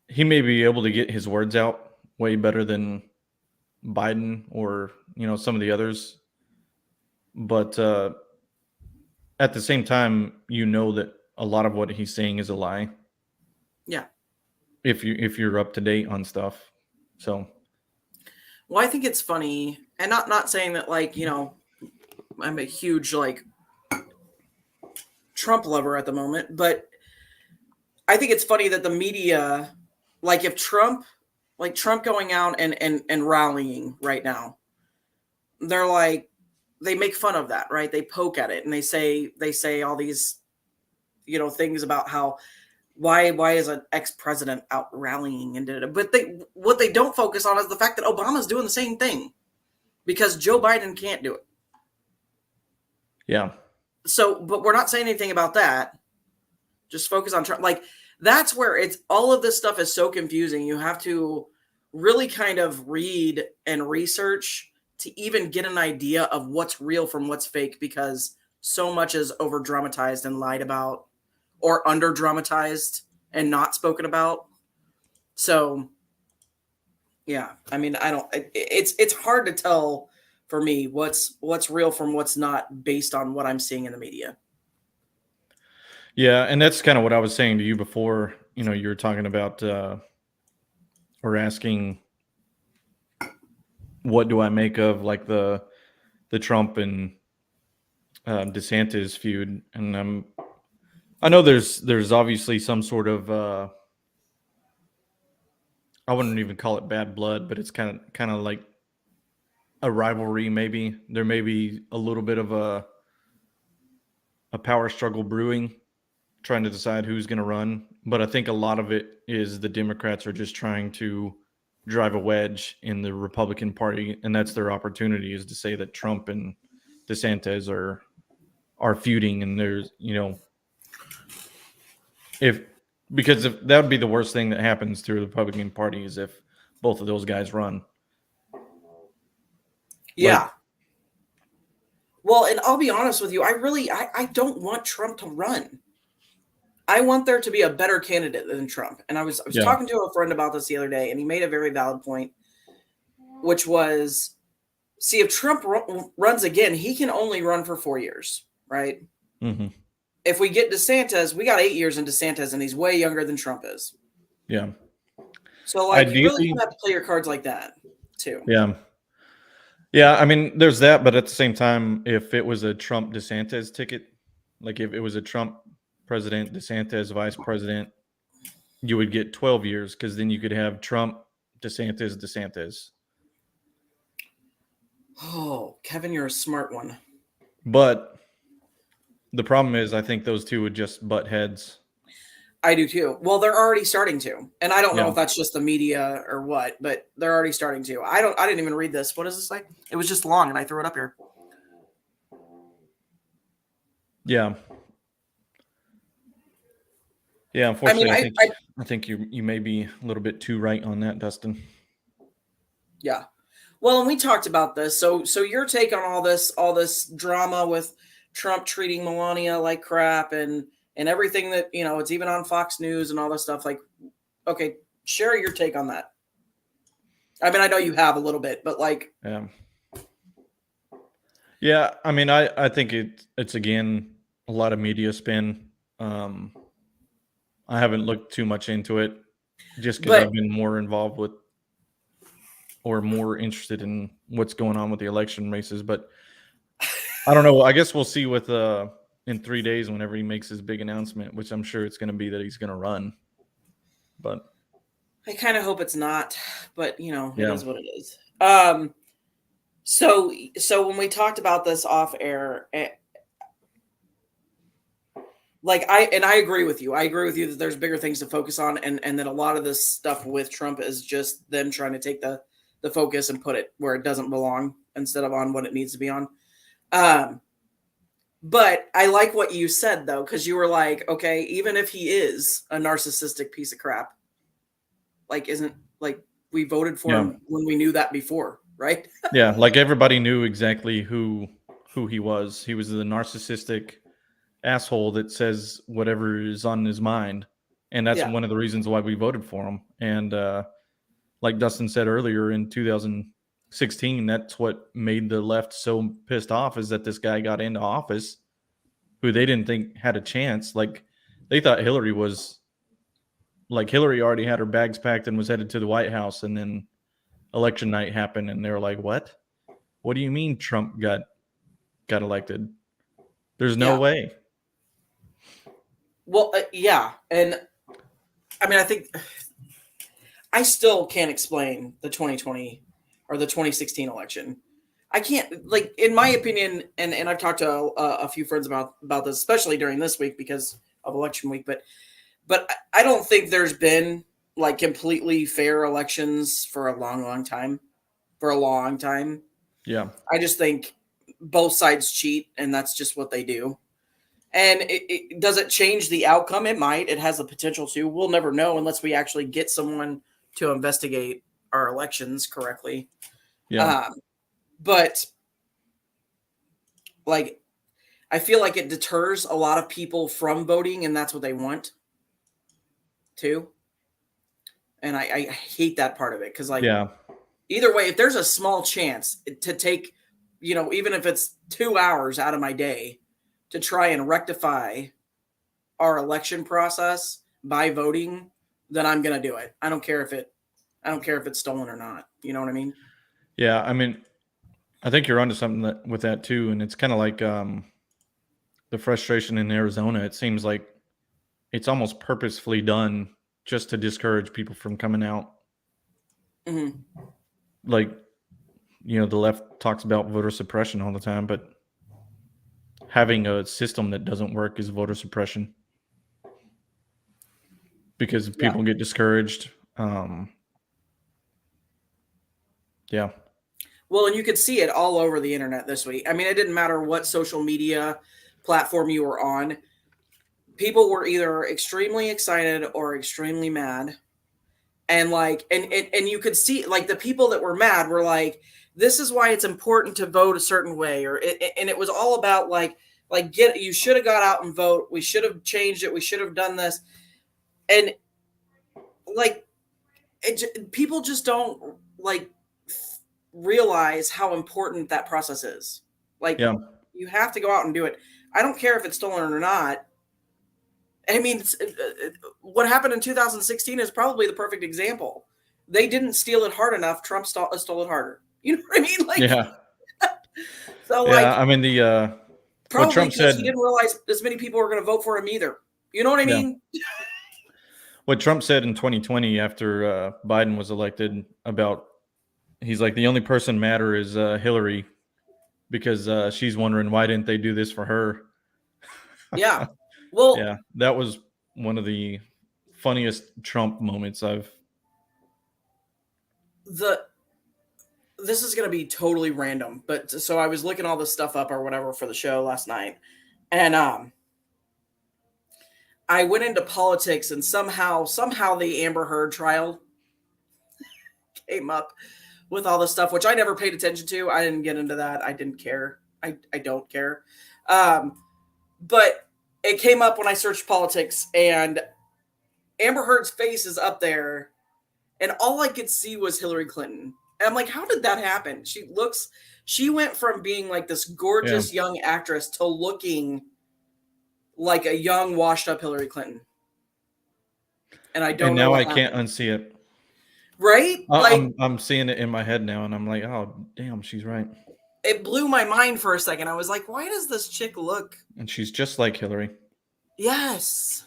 he may be able to get his words out way better than Biden or, some of the others. But at the same time, that a lot of what he's saying is a lie. Yeah. If you're up to date on stuff. So. Well, I think it's funny, and not saying that like, I'm a huge like Trump lover at the moment, but I think it's funny that the media, like if Trump going out and rallying right now, they're like, they make fun of that, right? They poke at it and they say all these, things about how, why is an ex-president out rallying and but what they don't focus on is the fact that Obama's doing the same thing because Joe Biden can't do it. Yeah. So, but we're not saying anything about that. Just focus on Trump. Like, that's where it's all of this stuff is so confusing. You have to really kind of read and research to even get an idea of what's real from what's fake, because so much is over dramatized and lied about, or under dramatized and not spoken about. So yeah, I mean, it's hard to tell for me what's real from what's not based on what I'm seeing in the media. Yeah, and that's kind of what I was saying to you before. You were talking about or asking, what do I make of like the Trump and DeSantis feud? And I know there's obviously some sort of I wouldn't even call it bad blood, but it's kind of like a rivalry. Maybe there may be a little bit of a power struggle brewing, trying to decide who's going to run. But I think a lot of it is the Democrats are just trying to drive a wedge in the Republican Party, and that's their opportunity, is to say that Trump and DeSantis are feuding, and there's because if that would be the worst thing that happens to the Republican Party, is if both of those guys run. Yeah. Well, and I'll be honest with you, I don't want Trump to run. I want there to be a better candidate than Trump. And I was talking to a friend about this the other day, and he made a very valid point, which was, see, if Trump runs again, he can only run for 4 years, right? Mm-hmm. If we get DeSantis, we got 8 years in DeSantis, and he's way younger than Trump is. Yeah. So, like, you really have to play your cards like that, too. Yeah. Yeah, I mean, there's that, but at the same time, if it was a Trump DeSantis ticket, like if it was a Trump president, DeSantis vice president, you would get 12 years, because then you could have Trump, DeSantis. Oh, Kevin, you're a smart one. But the problem is, I think those two would just butt heads. I do too. Well, they're already starting to, and I don't know if that's just the media or what, but they're already starting to. I didn't even read this. What does this say? It was just long, and I threw it up here. Yeah. Yeah. Unfortunately, I think you may be a little bit too right on that, Dustin. Yeah. Well, and we talked about this. So your take on all this drama with Trump treating Melania like crap and everything that, it's even on Fox News and all this stuff. Like, okay, share your take on that. I mean, I know you have a little bit, but like, yeah. I mean, I think it's again a lot of media spin. I haven't looked too much into it, just because I've been more involved with, or more interested in what's going on with the election races. But I don't know. I guess we'll see with in 3 days, whenever he makes his big announcement, which I'm sure it's going to be that he's going to run. But I kind of hope it's not, but it is what it is. So when we talked about this off air, I agree with you. I agree with you that there's bigger things to focus on, and that a lot of this stuff with Trump is just them trying to take the focus and put it where it doesn't belong instead of on what it needs to be on. But I like what you said, though, because you were like, okay, even if he is a narcissistic piece of crap, we voted for him when we knew that before, right? Yeah, like everybody knew exactly who he was. He was the narcissistic asshole that says whatever is on his mind, and that's one of the reasons why we voted for him. And like Dustin said earlier, in 2016, that's what made the left so pissed off, is that this guy got into office who they didn't think had a chance. Like, they thought Hillary already had her bags packed and was headed to the White House, and then election night happened, and they were like, what do you mean Trump got elected? There's no way. Well, yeah. And I mean, I think I still can't explain the 2020 or the 2016 election. I can't, like, in my opinion, and I've talked to a few friends about this, especially during this week because of election week, but I don't think there's been like completely fair elections for a long time. For a long time. Yeah. I just think both sides cheat, and that's just what they do. And it does it change the outcome? It might. It has the potential to. We'll never know unless we actually get someone to investigate our elections correctly. Yeah. But like, I feel like it deters a lot of people from voting, and that's what they want too. And I hate that part of it because, like, Yeah. either way, if there's a small chance to take, even if it's 2 hours out of my day to try and rectify our election process by voting, then I'm going to do it. I don't care if it's stolen or not. You know what I mean? Yeah. I mean, I think you're onto something with that too. And it's kind of like the frustration in Arizona. It seems like it's almost purposefully done just to discourage people from coming out. Mm-hmm. Like, the left talks about voter suppression all the time, but having a system that doesn't work is voter suppression because people get discouraged. Yeah. Well, and you could see it all over the internet this week. I mean, it didn't matter what social media platform you were on. People were either extremely excited or extremely mad. And like, and you could see, like, the people that were mad were like, this is why it's important to vote a certain way. And it was all about you should have got out and vote. We should have changed it. We should have done this. And like, people just don't realize how important that process is. Like, you have to go out and do it. I don't care if it's stolen or not. I mean, what happened in 2016 is probably the perfect example. They didn't steal it hard enough. Trump stole it harder. You know what I mean? Like, yeah. So, yeah, I mean, probably what Trump because said, he didn't realize as many people were going to vote for him either. You know what I mean? What Trump said in 2020 after Biden was elected about, he's like, the only person matter is Hillary because she's wondering why didn't they do this for her? Yeah. Well, yeah, that was one of the funniest Trump moments this is going to be totally random, but so I was looking all this stuff up or whatever for the show last night, and I went into politics, and somehow the Amber Heard trial came up with all this stuff, which I never paid attention to. I didn't get into that. I didn't care. I don't care. But it came up when I searched politics, and Amber Heard's face is up there, and all I could see was Hillary Clinton. And I'm like, how did that happen? She went from being like this gorgeous young actress to looking like a young, washed up Hillary Clinton. And I don't and know. now I can't unsee it. Right? I'm seeing it in my head now, and I'm like, oh, damn, she's right. It blew my mind for a second. I was like, why does this chick look? And she's just like Hillary. Yes.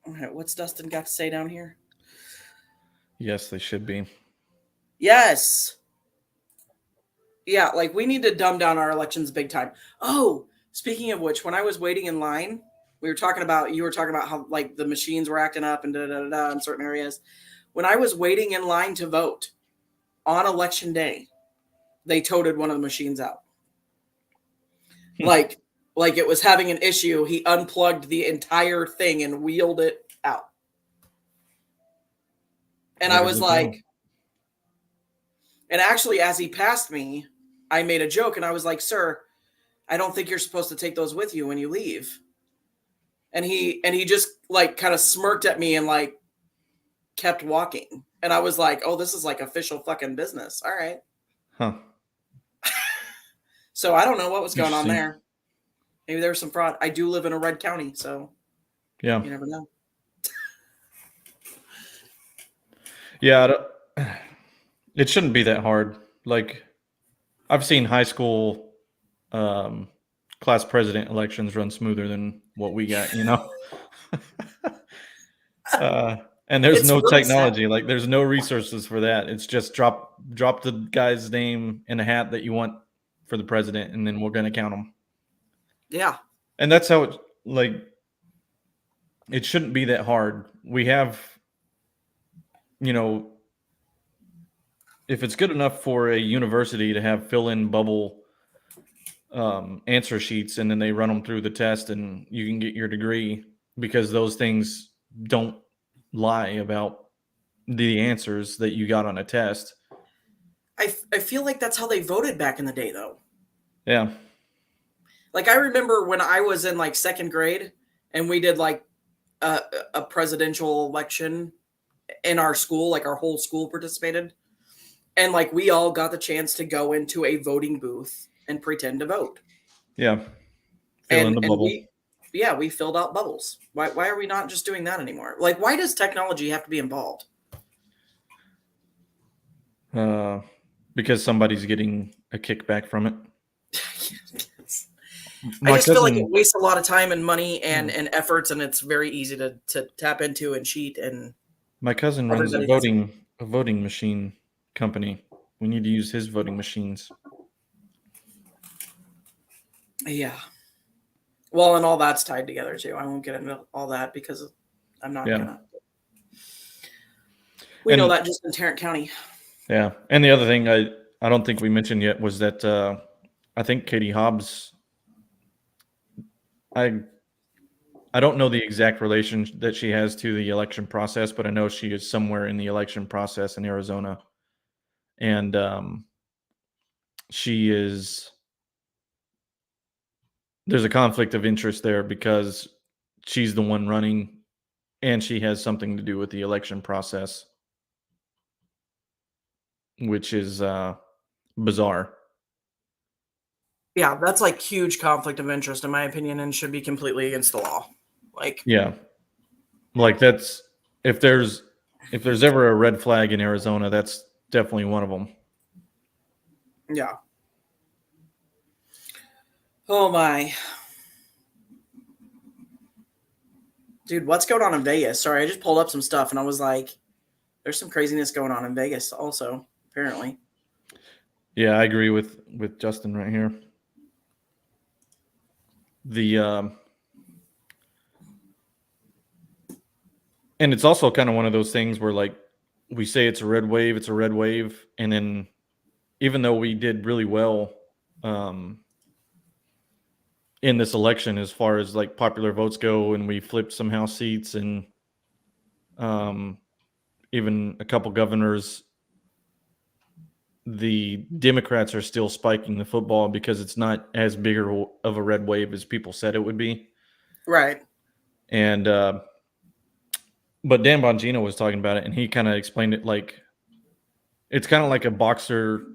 All right, what's Dustin got to say down here? Yes, they should be. Yes. Yeah, like, we need to dumb down our elections big time. Oh, speaking of which, when I was waiting in line, you were talking about how like the machines were acting up and in certain areas. When I was waiting in line to vote on election day, they toted one of the machines out. like it was having an issue. He unplugged the entire thing and wheeled it out. And I was like, and actually, as he passed me, I made a joke and I was like, sir, I don't think you're supposed to take those with you when you leave. And he just like kind of smirked at me and like kept walking. And I was like, oh, this is like official fucking business. All right. Huh. So I don't know what was going on there. Maybe there was some fraud. I do live in a red county, so yeah, you never know. Yeah, it shouldn't be that hard. Like, I've seen high school class president elections run smoother than what we got, And there's It's no really sad. technology, like there's no resources for that. It's just drop the guy's name in a hat that you want for the president, and then we're gonna count them. Yeah. And that's how it, like, it shouldn't be that hard. We have, you know, if it's good enough for a university to have fill-in bubble answer sheets, and then they run them through the test, and you can get your degree because those things don't lie about the answers that you got on a test. I feel like that's how they voted back in the day, though. Yeah. Like, I remember when I was in like second grade and we did like a presidential election in our school, like our whole school participated. And like we all got the chance to go into a voting booth and pretend to vote. Yeah. Fill in the bubble. We filled out bubbles. Why are we not just doing that anymore? Like, why does technology have to be involved? Because somebody's getting a kickback from it. I just feel like it wastes a lot of time and money and efforts, and it's very easy to tap into and cheat. And my cousin runs a voting machine company. We need to use his voting machines. Yeah. Well, and all that's tied together too. I won't get into all that because I'm not gonna. We know that just in Tarrant County. Yeah, and the other thing I don't think we mentioned yet was that I think Katie Hobbs. I don't know the exact relation that she has to the election process, but I know she is somewhere in the election process in Arizona, and she is. There's a conflict of interest there because she's the one running, and she has something to do with the election process, which is bizarre. Yeah, that's like huge conflict of interest in my opinion, and should be completely against the law. Like, yeah, like that's if there's ever a red flag in Arizona, that's definitely one of them. Yeah. Oh my. Dude, what's going on in Vegas? Sorry, I just pulled up some stuff and I was like, there's some craziness going on in Vegas also, apparently. Yeah, I agree with Justin right here. And it's also kind of one of those things where, like, we say it's a red wave, and then even though we did really well in this election as far as like popular votes go, and we flipped some House seats and even a couple governors, the Democrats are still spiking the football because it's not as big of a red wave as people said it would be. Right. And but Dan Bongino was talking about it, and he kind of explained it like it's kind of like a boxer,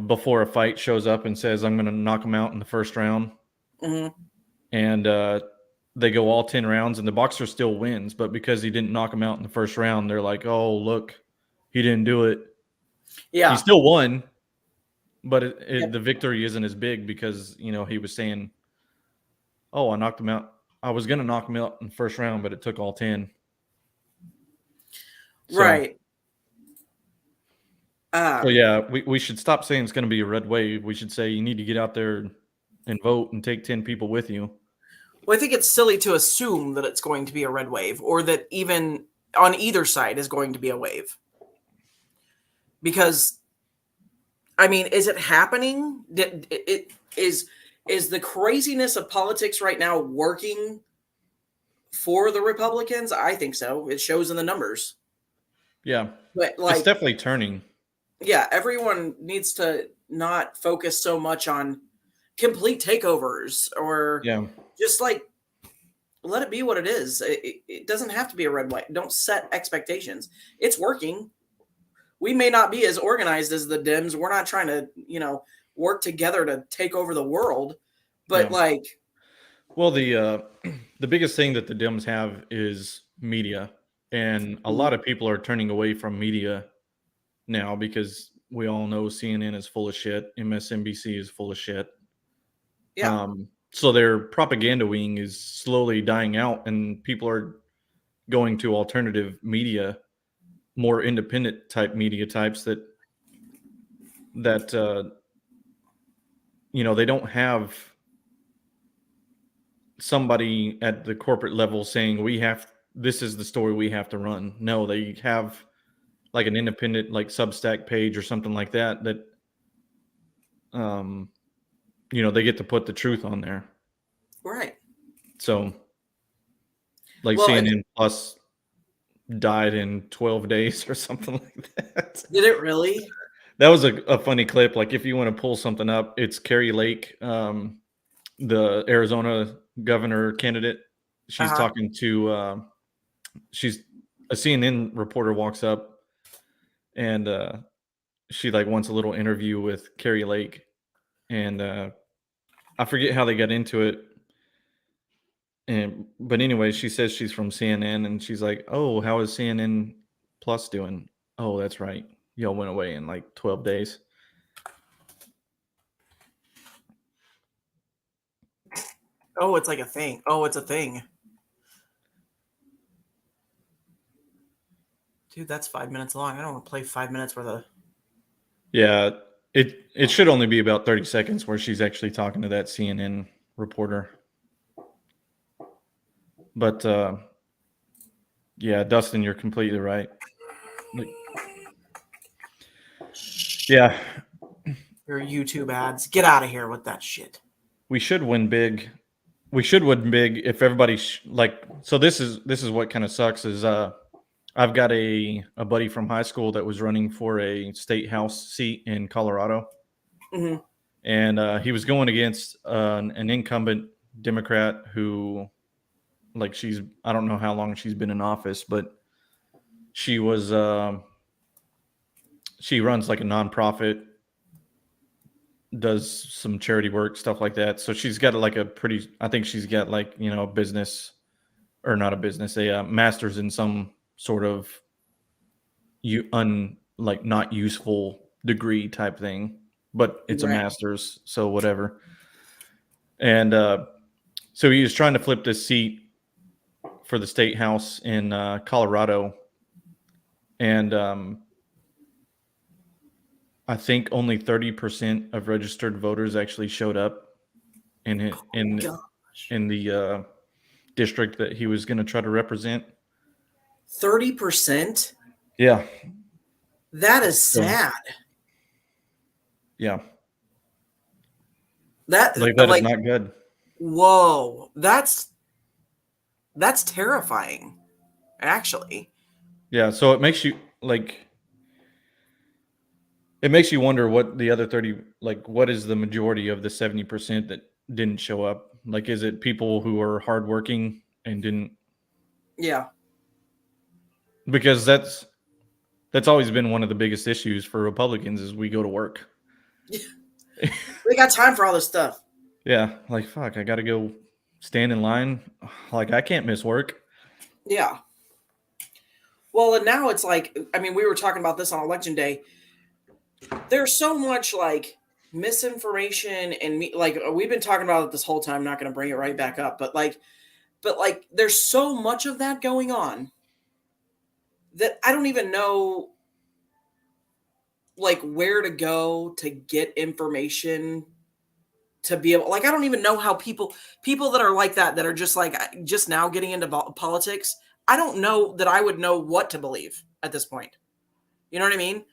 before a fight shows up and says, I'm going to knock him out in the first round. Mm-hmm. And they go all 10 rounds, and the boxer still wins. But because he didn't knock him out in the first round, they're like, oh, look, he didn't do it. Yeah. He still won, but the victory isn't as big because, he was saying, oh, I knocked him out. I was going to knock him out in the first round, but it took all 10. So, right. So yeah, we should stop saying it's going to be a red wave. We should say you need to get out there and vote and take 10 people with you. Well, I think it's silly to assume that it's going to be a red wave, or that even on either side is going to be a wave. Because, I mean, is it happening? Is the craziness of politics right now working for the Republicans? I think so. It shows in the numbers. Yeah, but it's definitely turning. Yeah, everyone needs to not focus so much on complete takeovers or just like let it be what it is. It doesn't have to be a red light. Don't set expectations. It's working. We may not be as organized as the Dems. We're not trying to, work together to take over the world. But well, the biggest thing that the Dems have is media. And a lot of people are turning away from media now because we all know CNN is full of shit. MSNBC is full of shit. Yeah. So their propaganda wing is slowly dying out, and people are going to alternative media, more independent type media types that they don't have somebody at the corporate level saying this is the story we have to run. No, they have like an independent like Substack page or something like that they get to put the truth on there. Right. So like Well, CNN Plus died in 12 days or something like that. Did it really? That was a funny clip. Like if you want to pull something up, it's Carrie Lake, the Arizona governor candidate. She's talking to she's a CNN reporter walks up and she like wants a little interview with Carrie Lake, and I forget how they got into it. But anyway, she says she's from CNN, and she's like, "Oh, how is CNN Plus doing?" Oh, that's right. Y'all went away in like 12 days. Oh, it's like a thing. Oh, it's a thing. Dude, that's 5 minutes long. I don't want to play 5 minutes worth of. Yeah, it should only be about 30 seconds where she's actually talking to that CNN reporter. But yeah, Dustin, you're completely right. Yeah. Your YouTube ads. Get out of here with that shit. We should win big. We should win big if everybody so this is what kind of sucks is I've got a buddy from high school that was running for a state house seat in Colorado. Mm-hmm. And he was going against an incumbent Democrat who like I don't know how long she's been in office, but she was she runs like a nonprofit, does some charity work, stuff like that. So she's got like I think she's got like, a business, or not a business, a master's in some sort of not useful degree type thing, but it's a master's, so whatever. And so he was trying to flip this seat for the state house in Colorado, and I think only 30% of registered voters actually showed up in the district that he was going to try to represent. 30%? Yeah. That is sad. Yeah. That is not good. Whoa. That's terrifying, actually. Yeah, so it makes you wonder what the other 30, what is the majority of the 70% that didn't show up? Like, is it people who are hardworking and didn't? Yeah. Because that's always been one of the biggest issues for Republicans is we go to work. We got time for all this stuff. Yeah, like, fuck, I got to go stand in line. Like, I can't miss work. Yeah. Well, and now it's like, we were talking about this on election day. There's so much misinformation and we've been talking about it this whole time. I'm not going to bring it right back up, but there's so much of that going on that I don't even know where to go to get information to be able, I don't even know how people that are like that are just now getting into politics. I don't know that I would know what to believe at this point. You know what I mean?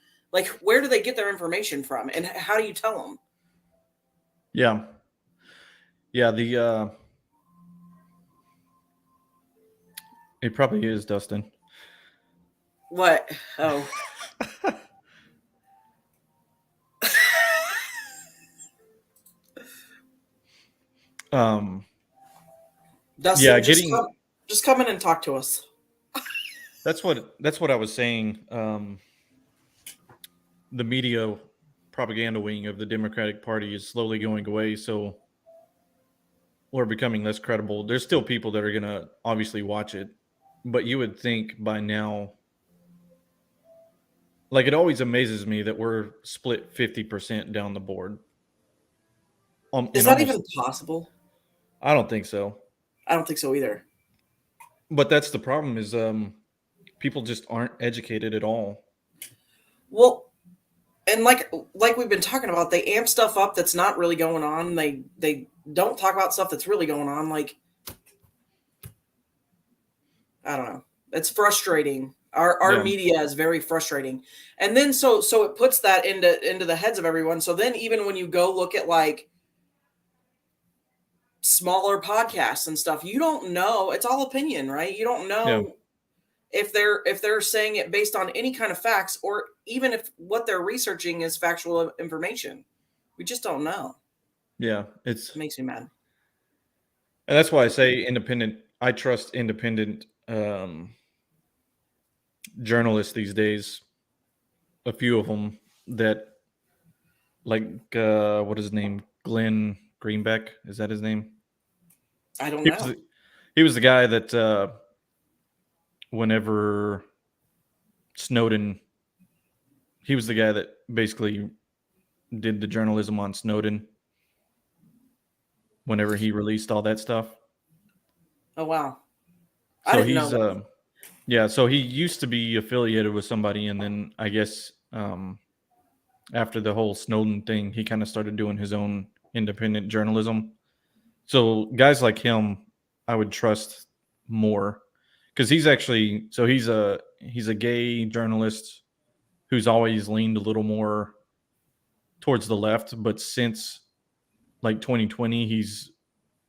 Where do they get their information from, and how do you tell them? Yeah. Yeah. It probably is, Dustin. What? Oh. Dustin, yeah, just come in and talk to us. That's what I was saying. The media propaganda wing of the Democratic Party is slowly going away, so we're becoming less credible. There's still people that are going to obviously watch it, but you would think by now, it always amazes me that we're split 50% down the board. Is that even possible? I don't think so. I don't think so either. But that's the problem is people just aren't educated at all. Well, and like we've been talking about, they amp stuff up that's not really going on. They don't talk about stuff that's really going on. Like, I don't know. It's frustrating. Our Yeah. media is very frustrating. And then so it puts that into the heads of everyone. So then even when you go look at like smaller podcasts and stuff, you don't know. It's all opinion, right? You don't know if they're saying it based on any kind of facts, or even if what they're researching is factual information. We just don't know. Yeah, It makes me mad. and that's why I say independent. I trust independent journalists these days. A few of them that, like, what is his name? Glenn Greenbeck, is that his name? I don't He was know. he was the guy that whenever Snowden, he was the guy that basically did the journalism on Snowden whenever he released all that stuff. Oh wow. I So didn't know he's that. yeah, so he used to be affiliated with somebody, and then I guess after the whole Snowden thing, he kind of started doing his own independent journalism. So guys like him, I would trust more because he's actually he's a gay journalist who's always leaned a little more towards the left, but since like 2020, he's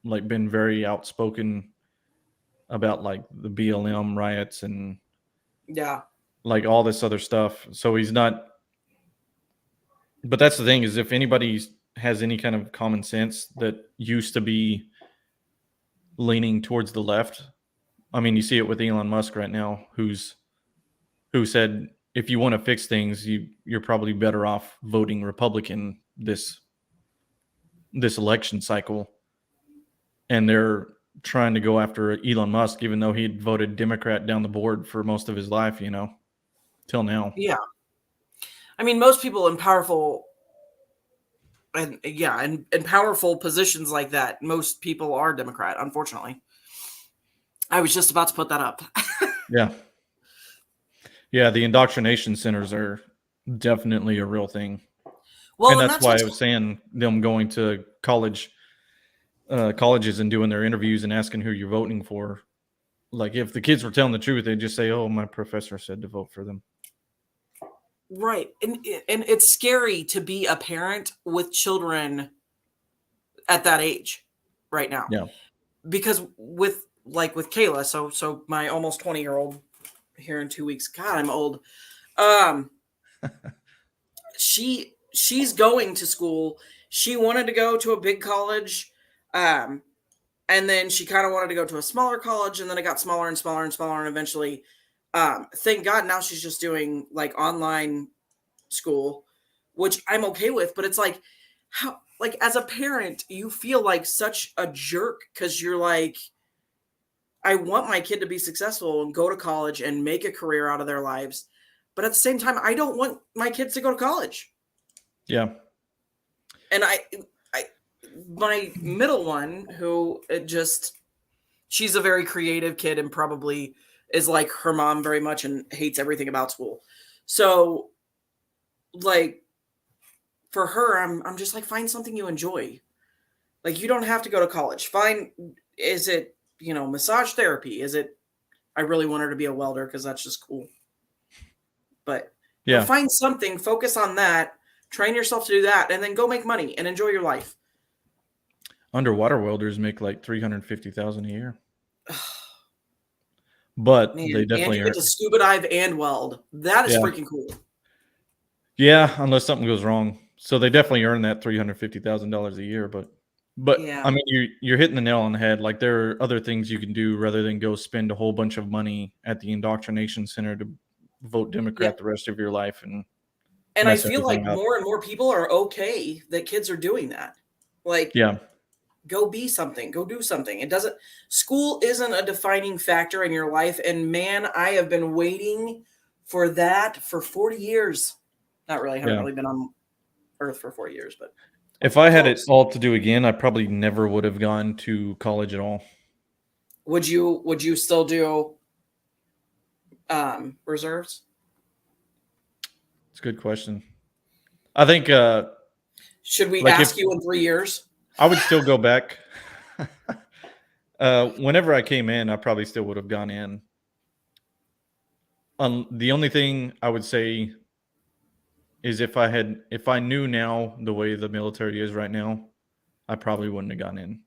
like been very outspoken about like the BLM riots and Yeah. like all this other stuff. So he's not. But that's the thing is, if anybody has any kind of common sense that used to be leaning towards the left, I mean, you see it with Elon Musk right now, who said if you want to fix things, you're probably better off voting Republican this election cycle, and they're trying to go after Elon Musk, even though he'd voted Democrat down the board for most of his life, till now. Yeah. I mean, most people in powerful and powerful positions like that, most people are Democrat, unfortunately. I was just about to put that up. Yeah. Yeah, the indoctrination centers are definitely a real thing. Well, And that's why I was saying them going to colleges and doing their interviews and asking who you're voting for. Like, if the kids were telling the truth, they'd just say, "Oh, my professor said to vote for them." right. And it's scary to be a parent with children at that age right now. Yeah. Because with Kayla, so my almost 20-year-old here in 2 weeks. God, I'm old. She's going to school. She wanted to go to a big college. And then she kind of wanted to go to a smaller college, and then it got smaller and smaller and smaller. And eventually, thank God, now she's just doing like online school, which I'm okay with. But it's like, how, like, as a parent, you feel like such a jerk because you're like, I want my kid to be successful and go to college and make a career out of their lives. But at the same time, I don't want my kids to go to college. Yeah. And my middle one, who she's a very creative kid and probably is like her mom very much and hates everything about school. So like for her, I'm just like, find something you enjoy. Like, you don't have to go to college. Is it, massage therapy? Is it, I really want her to be a welder because that's just cool. But Yeah. find something, focus on that, train yourself to do that, and then go make money and enjoy your life. Underwater welders make like $350,000 a year. But Man, they definitely and you get to scuba dive and weld. That is freaking cool. Yeah, unless something goes wrong. So they definitely earn that $350,000 a year. But Yeah. I mean, you're hitting the nail on the head. Like, there are other things you can do rather than go spend a whole bunch of money at the indoctrination center to vote Democrat the rest of your life. And I feel like more and more people are okay that kids are doing that. Like, yeah, go be something, go do something. School isn't a defining factor in your life. And man, I have been waiting for that for 40 years. Not really. I haven't really been on Earth for 4 years, but if I had it all to do again, I probably never would have gone to college at all. Would you still do reserves? It's a good question. I think Should we Like ask you in 3 years? I would still go back. Whenever I came in, I probably still would have gone in. The only thing I would say is if I knew now the way the military is right now, I probably wouldn't have gone in.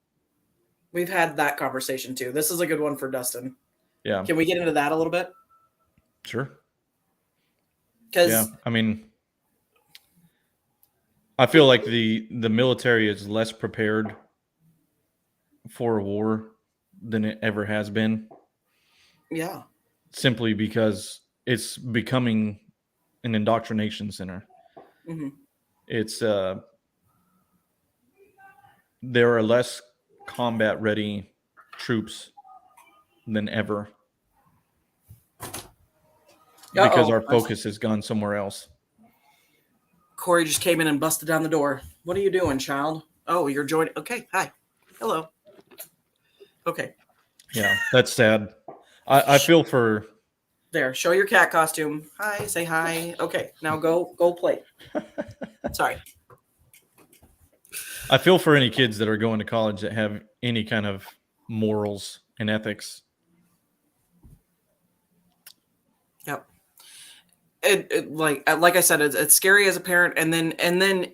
We've had that conversation too. This is a good one for Dustin. Yeah, Can we get into that a little bit? sure. Because Yeah, I mean, I feel like the military is less prepared for a war than it ever has been, yeah, simply because it's becoming an indoctrination center. hmm It's there are less combat ready troops than ever because our focus has gone somewhere else. Corey just came in and busted down the door. What are you doing, child? Oh, you're joining. Okay, hi, hello. Okay, Yeah, that's sad. I feel for there. Show your cat costume. Hi, say hi. Okay, now go play. Sorry. I feel for any kids that are going to college that have any kind of morals and ethics. Yep. Like I said, it's scary as a parent, and then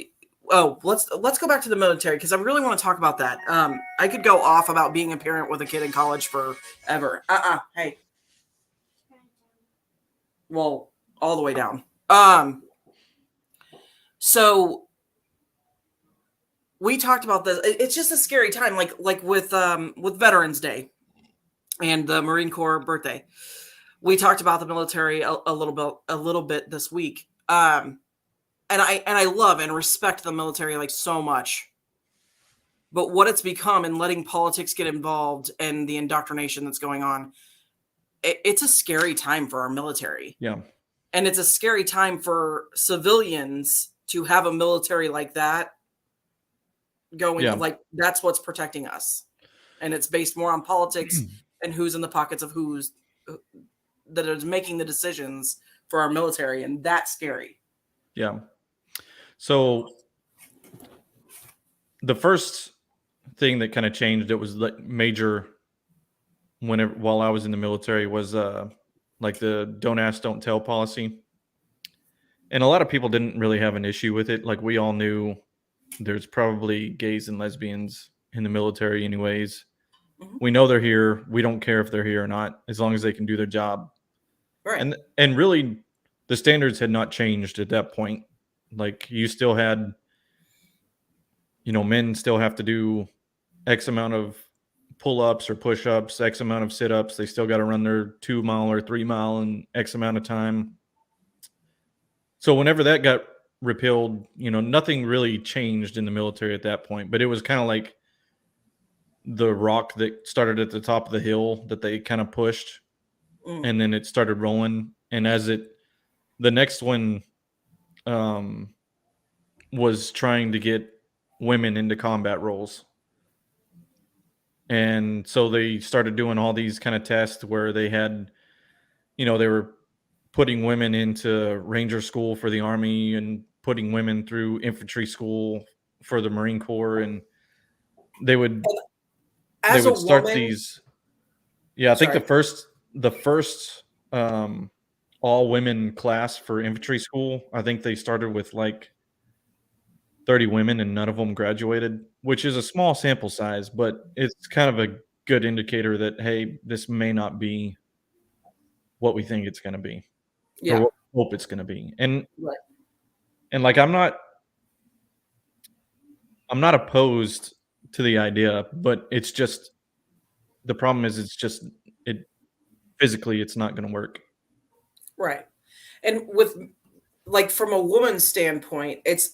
oh, let's go back to the military because I really want to talk about that. I could go off about being a parent with a kid in college forever. Hey. Well, all the way down. So we talked about this. It's just a scary time, like with Veterans Day and the Marine Corps birthday. We talked about the military a little bit this week. And I love and respect the military like so much. But what it's become and letting politics get involved and the indoctrination that's going on, it's a scary time for our military. Yeah. And it's a scary time for civilians to have a military like that going. Yeah. Like that's what's protecting us. And it's based more on politics and who's in the pockets of who's that is making the decisions for our military. And that's scary. Yeah. So the first thing that kind of changed, it was like major while I was in the military was like the don't ask, don't tell policy. And a lot of people didn't really have an issue with it. Like we all knew there's probably gays and lesbians in the military anyways. Mhm. We know they're here. We don't care if they're here or not, as long as they can do their job. Right. And really the standards had not changed at that point. Like you still had, men still have to do X amount of pull-ups or push-ups, X amount of sit-ups. They still got to run their 2 mile or 3 mile in X amount of time. So whenever that got repealed, nothing really changed in the military at that point, but it was kind of like the rock that started at the top of the hill that they kind of pushed, and then it started rolling. And the next one was trying to get women into combat roles. And so they started doing all these kind of tests where they had, they were putting women into Ranger school for the Army and putting women through infantry school for the Marine Corps. And they would start these. Yeah, I think the first all women class for infantry school, I think they started with like 30 women and none of them graduated, which is a small sample size, but it's kind of a good indicator that, hey, this may not be what we think it's going to be, or what we hope it's going to be. And, Right. And like, I'm not opposed to the idea, but it's just, the problem is physically, it's not going to work. Right. And with like, from a woman's standpoint, it's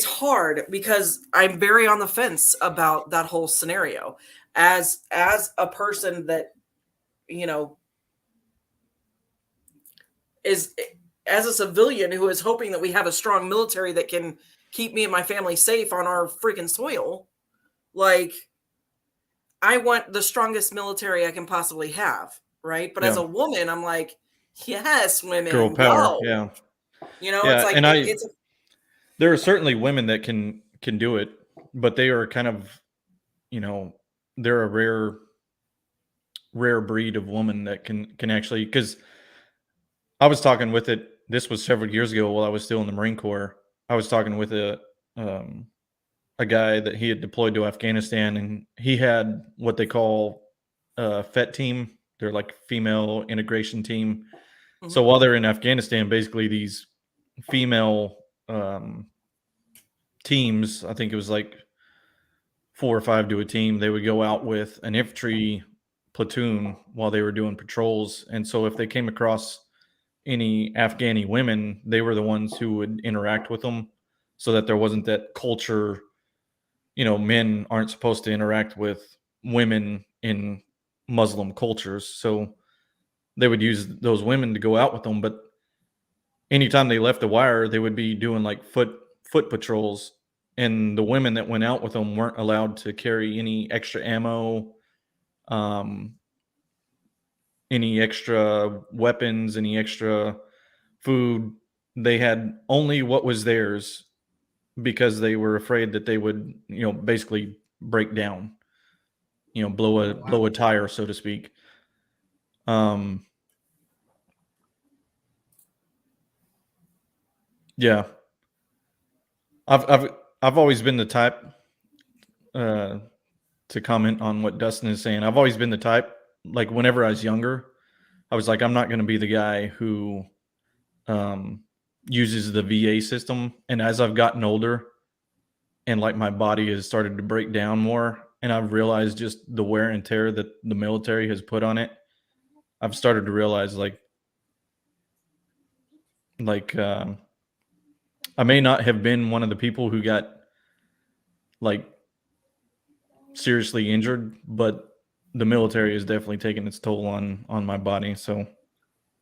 hard because I'm very on the fence about that whole scenario as a person that, is as a civilian who is hoping that we have a strong military that can keep me and my family safe on our freaking soil. Like, I want the strongest military I can possibly have, right? But as Yeah. a woman, I'm like, yes, women, Girl power. go. Yeah. You know, it's Yeah. like And it's there are certainly women that can do it, but they are kind of, they're a rare breed of woman that can actually, because I was talking with it. This was several years ago while I was still in the Marine Corps. I was talking with a guy that he had deployed to Afghanistan, and he had what they call a FET team. They're like female integration team. So while they're in Afghanistan, basically these female teams, I think it was like 4 or 5 to a team, they would go out with an infantry platoon while they were doing patrols. And so if they came across any Afghani women, they were the ones who would interact with them, so that there wasn't that culture. Men aren't supposed to interact with women in Muslim cultures. So they would use those women to go out with them. But anytime they left the wire, they would be doing like foot patrols. And the women that went out with them weren't allowed to carry any extra ammo, any extra weapons, any extra food. They had only what was theirs, because they were afraid that they would, basically break down, blow a tire, so to speak. Yeah. I've always been the type, to comment on what Dustin is saying. I've always been the type, like whenever I was younger, I was like, I'm not going to be the guy who uses the VA system. And as I've gotten older and like my body has started to break down more, and I've realized just the wear and tear that the military has put on it, I've started to realize like I may not have been one of the people who got like seriously injured, but the military has definitely taken its toll on my body. So,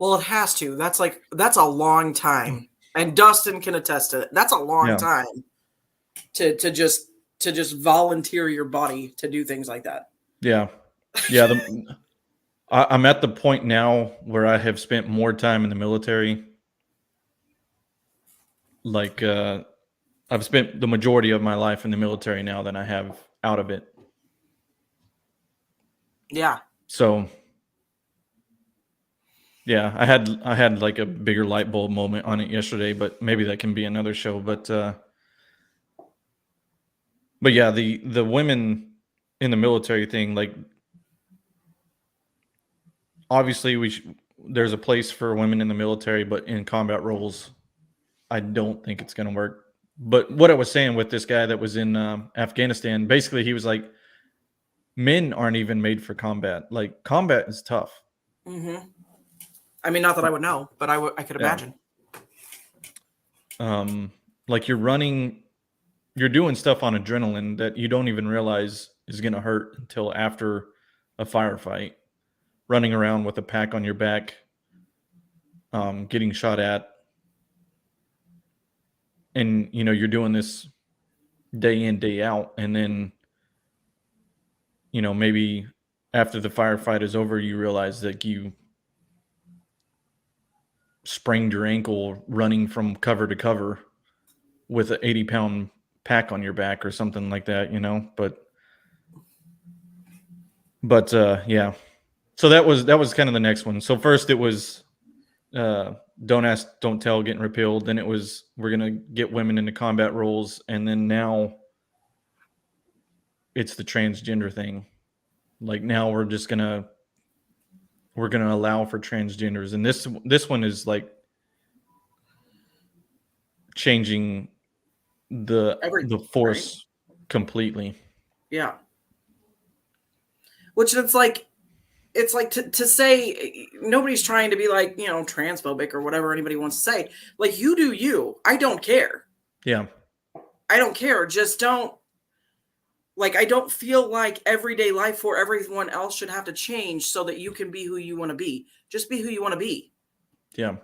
well, it has to. That's a long time, and Dustin can attest to it. That's a long time to just volunteer your body to do things like that. Yeah. I'm at the point now where I have spent more time in the military. Like I've spent the majority of my life in the military now than I have out of it. Yeah. So yeah, I had like a bigger light bulb moment on it yesterday, but maybe that can be another show. But yeah, the women in the military thing, like obviously there's a place for women in the military, but in combat roles, I don't think it's going to work. But what I was saying with this guy that was in Afghanistan, basically he was like, men aren't even made for combat. Like combat is tough. Mm-hmm. I mean, not that I would know, but I could imagine. Like you're doing stuff on adrenaline that you don't even realize is going to hurt until after a firefight. Running around with a pack on your back, getting shot at. And, you're doing this day in, day out. And then, maybe after the firefight is over, you realize that you sprained your ankle running from cover to cover with an 80-pound pack on your back or something like that, But yeah. So that was kind of the next one. So first it was Don't Ask, Don't Tell getting repealed. Then it was we're going to get women into combat roles. And then now it's the transgender thing. Like now we're going to allow for transgenders. And this one is like changing the force completely. Yeah. Which it's like to say nobody's trying to be like, transphobic or whatever anybody wants to say. Like, you do you. I don't care. Yeah. I don't care. Just don't. Like, I don't feel like everyday life for everyone else should have to change so that you can be who you want to be. Just be who you want to be. Yeah.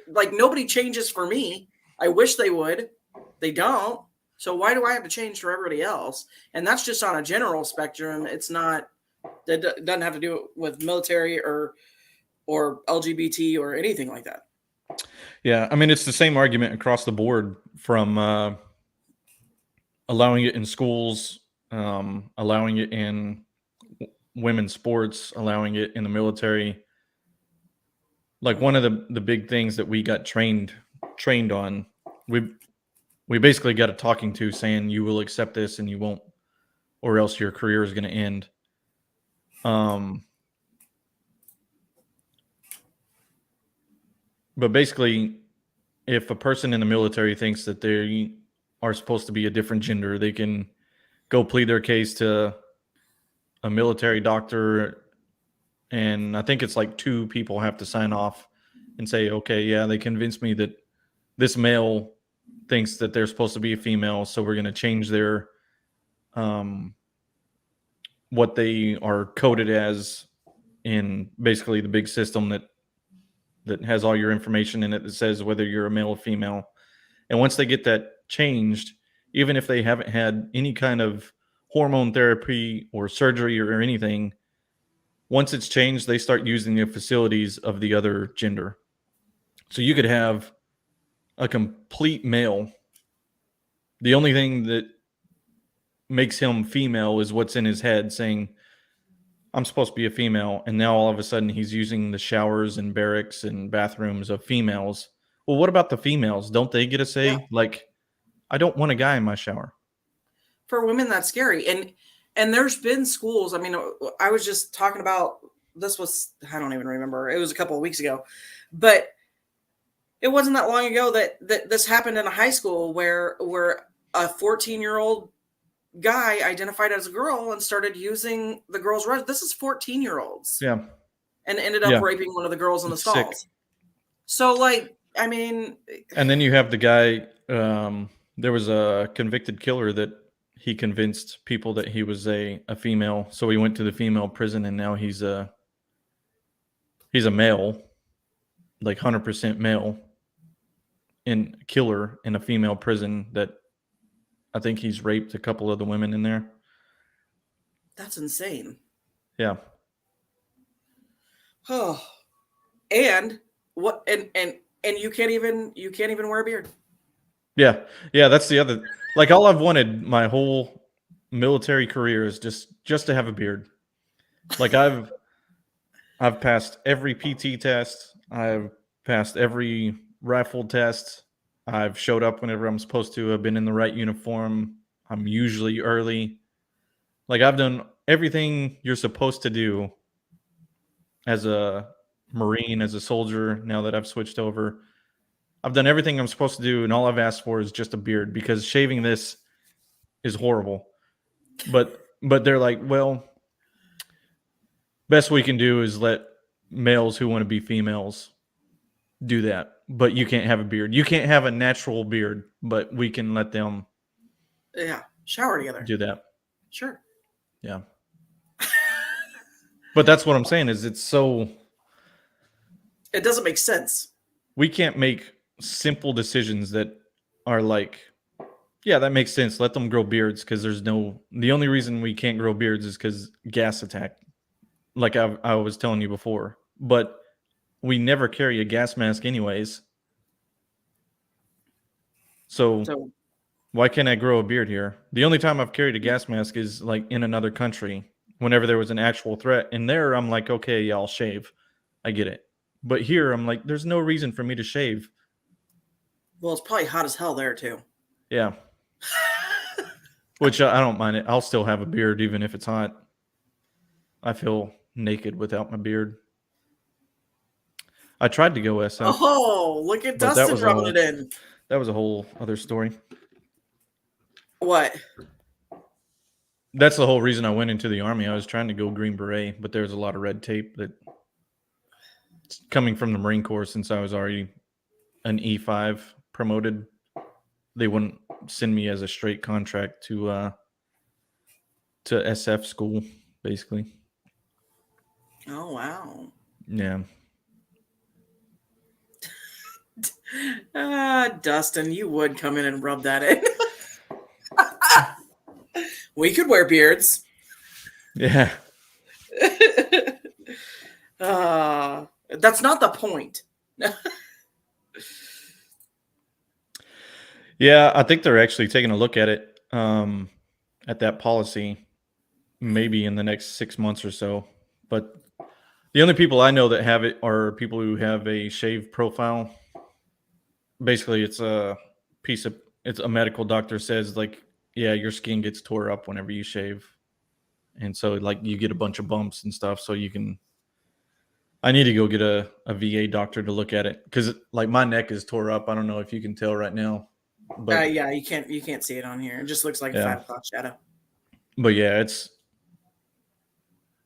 Like, nobody changes for me. I wish they would. They don't. So why do I have to change for everybody else? And that's just on a general spectrum. It's not, that doesn't have to do with military or LGBT or anything like that. Yeah, I mean, it's the same argument across the board from allowing it in schools, allowing it in women's sports, allowing it in the military. Like one of the big things that we got trained on, we basically got a talking to saying you will accept this and you won't, or else your career is going to end. But basically, if a person in the military thinks that they are supposed to be a different gender, they can go plead their case to a military doctor, and I think it's like 2 people have to sign off and say, okay, yeah, they convinced me that this male thinks that they're supposed to be a female, so we're going to change their what they are coded as in basically the big system that has all your information in it that says whether you're a male or female. And once they get that changed, even if they haven't had any kind of hormone therapy or surgery or anything, once it's changed, they start using the facilities of the other gender. So you could have a complete male. The only thing that makes him female is what's in his head saying, I'm supposed to be a female. And now all of a sudden he's using the showers and barracks and bathrooms of females. Well, what about the females? Don't they get a say? Yeah. Like, I don't want a guy in my shower. For women, that's scary. And there's been schools. I mean, I was just talking about, this was, I don't even remember. It was a couple of weeks ago, but it wasn't that long ago that this happened in a high school where a 14-year-old guy identified as a girl and started using the girls' restroom. This is 14-year-olds. Yeah. And ended up raping one of the girls in the stalls. Sick. So, like, I mean. And then you have the guy, there was a convicted killer that he convinced people that he was a female. So he went to the female prison, and now he's a male, like 100% male, and killer in a female prison that I think he's raped a couple of the women in there. That's insane. Yeah. Oh, and what? And you can't even wear a beard. Yeah. That's the other. Like, all I've wanted my whole military career is just to have a beard. Like, I've passed every PT test. I've passed every rifle test. I've showed up whenever I'm supposed to. I've been in the right uniform. I'm usually early. Like, I've done everything you're supposed to do as a Marine, as a soldier, now that I've switched over. I've done everything I'm supposed to do, and all I've asked for is just a beard, because shaving this is horrible. But they're like, well, best we can do is let males who want to be females do that. But you can't have a beard. You can't have a natural beard, but we can let them shower together. Do that. Sure. Yeah. But that's what I'm saying is it doesn't make sense. We can't make simple decisions that are like, yeah, that makes sense. Let them grow beards, because the only reason we can't grow beards is because gas attack, like I was telling you before. But we never carry a gas mask anyways. So why can't I grow a beard here? The only time I've carried a gas mask is like in another country, whenever there was an actual threat. And there I'm like, okay, yeah, I'll shave. I get it. But here I'm like, there's no reason for me to shave. Well, it's probably hot as hell there too. Yeah. Which I don't mind it. I'll still have a beard even if it's hot. I feel naked without my beard. I tried to go SF. Oh, look at Dustin rubbing it in. That was a whole other story. What? That's the whole reason I went into the Army. I was trying to go Green Beret, but there's a lot of red tape that coming from the Marine Corps, since I was already an E5 promoted. They wouldn't send me as a straight contract to SF school, basically. Oh, wow. Yeah. Dustin, you would come in and rub that in. We could wear beards. Yeah. That's not the point. Yeah, I think they're actually taking a look at it, at that policy, maybe in the next 6 months or so. But the only people I know that have it are people who have a shave profile. Basically, it's a medical doctor says, like, yeah, your skin gets tore up whenever you shave. And so, like, you get a bunch of bumps and stuff. So I need to go get a VA doctor to look at it because, like, my neck is tore up. I don't know if you can tell right now, but Yeah, you can't see it on here. It just looks like a Yeah. 5 o'clock shadow. but yeah,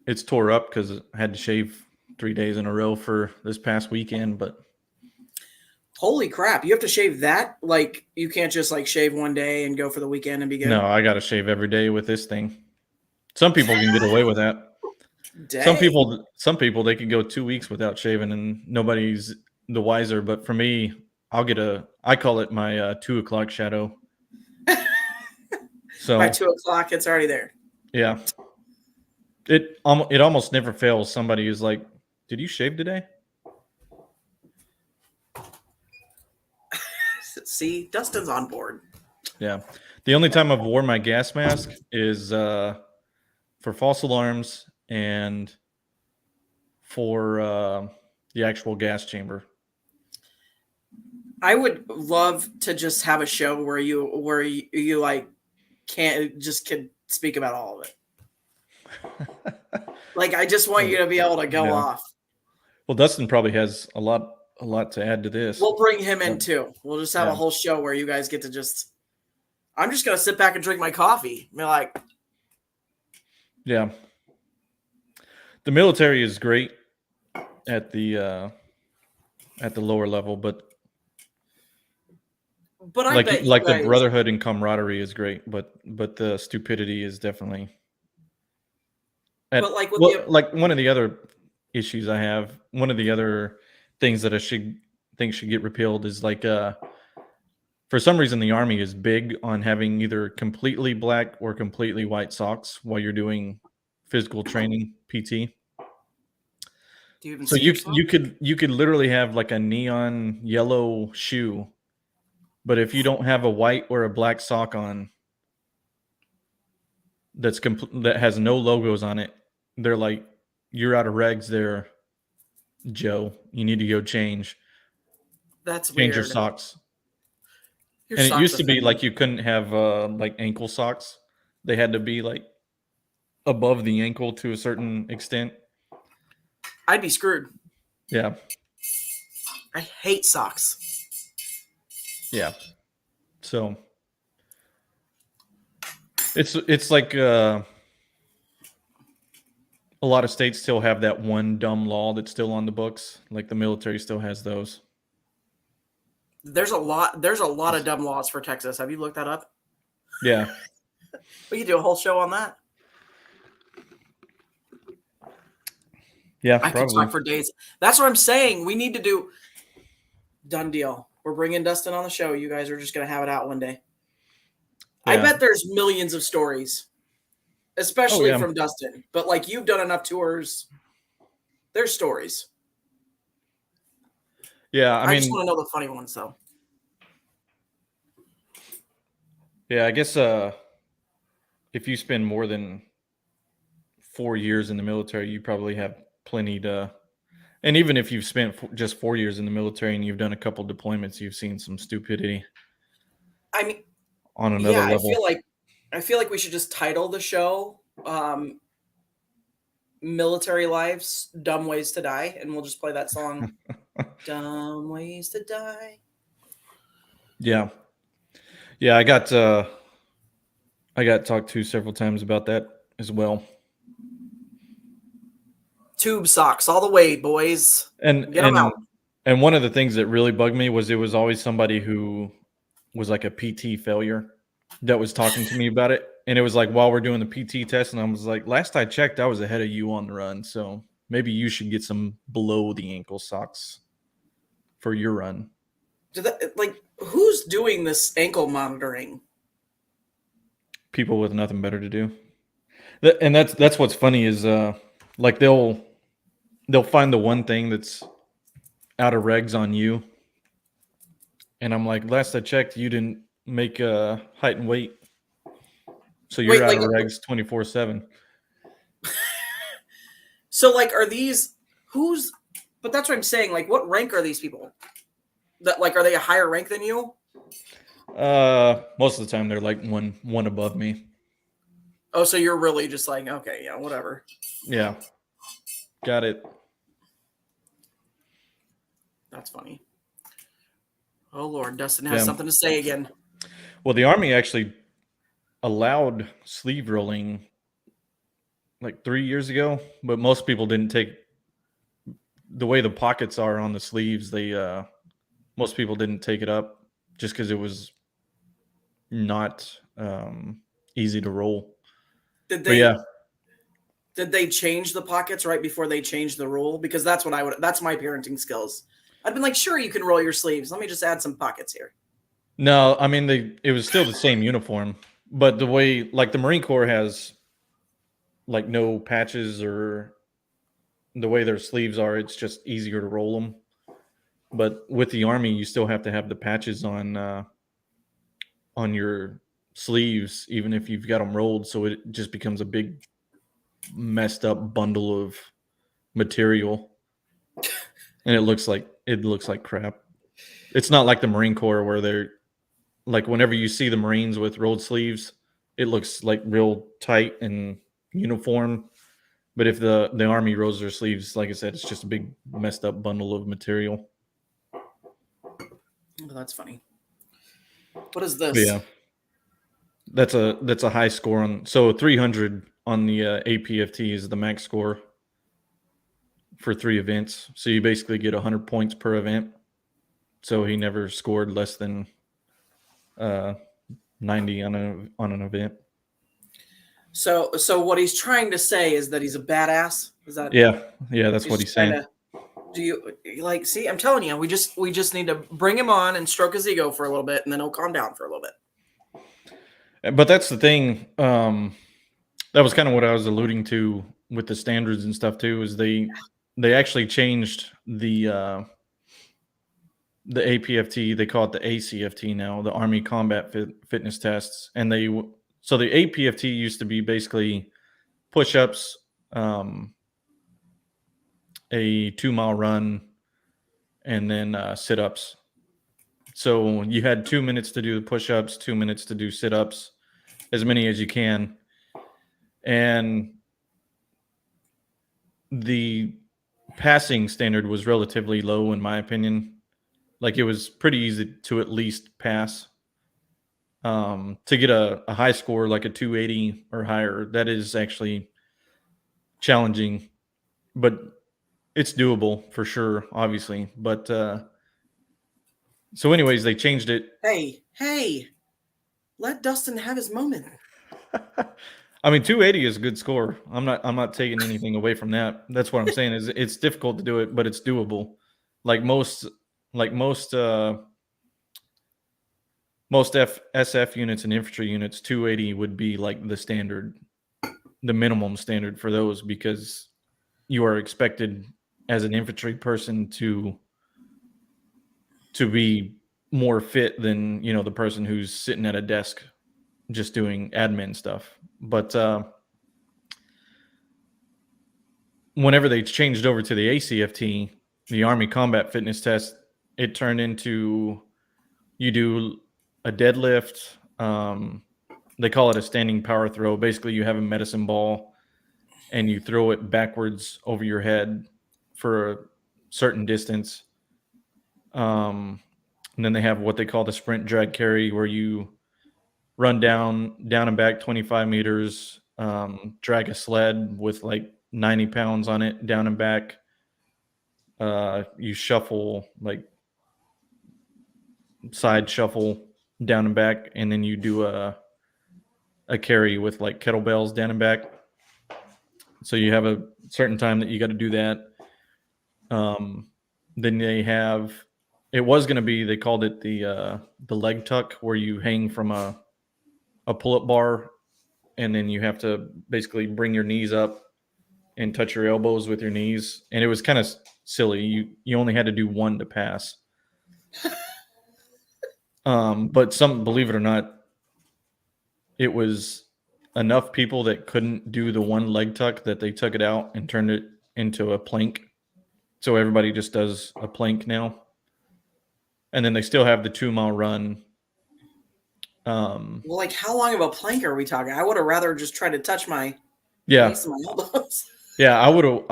it's tore up because I had to shave 3 days in a row for this past weekend. But Holy crap! You have to shave that? Like, you can't just like shave one day and go for the weekend and be good. no, I got to shave every day with this thing. Some people can get away with that. Dang. Some people they could go 2 weeks without shaving and nobody's the wiser. But for me, I call it my 2 o'clock shadow. So By 2 o'clock, it's already there. yeah, it almost never fails. Somebody who's like, "Did you shave today?" See, Dustin's on board. Yeah. The only time I've worn my gas mask is for false alarms and for the actual gas chamber. I would love to just have a show where you like could speak about all of it. Like, I just want you to be able to go Yeah. off. Well, Dustin probably has a lot to add to this. We'll bring him in too. We'll just have a Yeah. whole show where you guys get to just. I'm just gonna sit back and drink my coffee. Be like, Yeah. The military is great at the lower level, but but I bet you like the guys- brotherhood and camaraderie is great, but the stupidity is definitely. But like with like one of the other issues I have, one of the other things that I think should get repealed is like for some reason the Army is big on having either completely black or completely white socks while you're doing physical training PT. do you even So see you yourself? you could literally have like a neon yellow shoe, but if you don't have a white or a black sock on that has no logos on it, they're like, you're out of regs there, Joe. You need to go change That's weird. your socks. Your And it socks used to be offend like me. you couldn't have like ankle socks. They had to be like above the ankle to a certain extent. I'd be screwed. Yeah. I hate socks. Yeah. So it's like a lot of states still have that one dumb law that's still on the books. Like the military still has those. There's a lot of dumb laws for Texas. Have you looked that up? Yeah. We could do a whole show on that. Yeah, I could probably. talk for days. That's what I'm saying. We need to do. Done deal. We're bringing Dustin on the show. You guys are just going to have it out one day. I Yeah. bet there's millions of stories, especially yeah. from Dustin. But like, you've done enough tours. There's stories. Yeah, I I just mean, want to know the funny ones, though. yeah, I guess if you spend more than 4 years in the military, you probably have plenty to. And even if you've spent just 4 years in the military and you've done a couple deployments, you've seen some stupidity I mean, on another yeah, level. I feel like we should just title the show "Military Lives: Dumb Ways to Die," and we'll just play that song. Dumb ways to die. Yeah. Yeah, I got talked to several times about that as well. Tube socks all the way, boys. And Get 'em out. and one of the things that really bugged me was it was always somebody who was like a PT failure that was talking to me about it. And it was like while we're doing the PT test, and I was like, last I checked, I was ahead of you on the run. So maybe you should get some below the ankle socks for your run. Who's doing this ankle monitoring? people with nothing better to do. And that's what's funny is like they'll find the one thing that's out of regs on you, and I'm like, last I checked, you didn't make height and weight, so you're Wait, out like, of regs 24/7. so like, are these who's? But that's what I'm saying. Like, what rank are these people? That like, are they a higher rank than you? Most of the time they're like one above me. Oh, so you're really just like, okay, yeah, whatever. Yeah, got it. That's funny. Oh Lord, Dustin has Yeah. something to say again. Well, the Army actually allowed sleeve rolling like 3 years ago, but most people didn't take the way the pockets are on the sleeves. Most people didn't take it up just because it was not easy to roll. Did But they? yeah, Did they change the pockets right before they changed the rule? Because that's what I would. That's my parenting skills. I'd been like, sure, you can roll your sleeves. Let me just add some pockets here. no, I mean it was still the same uniform, but the way like the Marine Corps has like no patches or the way their sleeves are, it's just easier to roll them. But with the Army, you still have to have the patches on your sleeves, even if you've got them rolled. So it just becomes a big, messed up bundle of material, and it looks like crap. It's not like the Marine Corps where they're like whenever you see the Marines with rolled sleeves, it looks like real tight and uniform. But if the Army rolls their sleeves, like I said, it's just a big messed up bundle of material. Oh, that's funny. What is this? But yeah, that's a high score on. So 300 on the APFT is the max score for 3 events. So you basically get 100 points per event. So he never scored less than 90 on an event. So what he's trying to say is that he's a badass. Is that? Yeah, that's what he's saying. Do you like? See, I'm telling you, we just need to bring him on and stroke his ego for a little bit, and then he'll calm down for a little bit. But that's the thing. That was kind of what I was alluding to with the standards and stuff too. Is they actually changed the APFT. They call it the ACFT now, the Army Combat Fitness Tests, and so the APFT used to be basically push-ups, a 2-mile run, and then sit-ups. So you had 2 minutes to do the push-ups, 2 minutes to do sit-ups, as many as you can. And the passing standard was relatively low, in my opinion. Like it was pretty easy to at least pass. To get a high score like a 280 or higher, that is actually challenging, but it's doable for sure, obviously. But so anyways, they changed it. Hey, let Dustin have his moment. I mean, 280 is a good score. I'm not taking anything away from that. That's what I'm saying is it's difficult to do it, but it's doable. Like most SF units and infantry units, 280 would be like the standard, the minimum standard for those, because you are expected as an infantry person to be more fit than, the person who's sitting at a desk just doing admin stuff. But whenever they changed over to the ACFT, the Army Combat Fitness Test, it turned into you do a deadlift. They call it a standing power throw. Basically, you have a medicine ball and you throw it backwards over your head for a certain distance. And then they have what they call the sprint drag carry, where you run down and back 25 meters, drag a sled with like 90 pounds on it down and back. You shuffle, like side shuffle down and back, and then you do a carry with like kettlebells down and back. So you have a certain time that you got to do that. Then it was going to be, they called it the leg tuck, where you hang from a pull-up bar and then you have to basically bring your knees up and touch your elbows with your knees, and it was kind of silly. You only had to do one to pass. But believe it or not, it was enough people that couldn't do the one leg tuck that they took it out and turned it into a plank. So everybody just does a plank now. And then they still have the 2-mile run. Well, like, how long of a plank are we talking? I would have rather just tried to touch my knees and my elbows. Yeah, I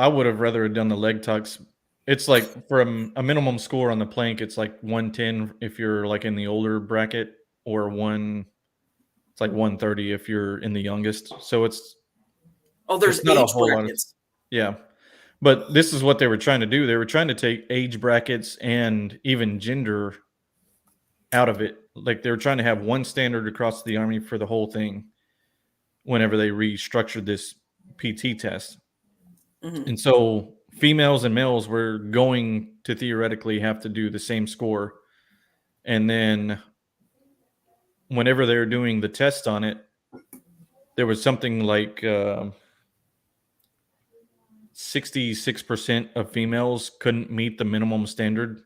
would have rather done the leg tucks. It's like from a minimum score on the plank, it's like 110 if you're like in the older bracket, or it's like 130 if you're in the youngest. So it's there's not age a whole brackets. Yeah. But this is what they were trying to do. They were trying to take age brackets and even gender out of it. Like, they were trying to have one standard across the Army for the whole thing whenever they restructured this PT test. Mm-hmm. And so females and males were going to theoretically have to do the same score. And then whenever they were doing the test on it, there was something like 66% of females couldn't meet the minimum standard.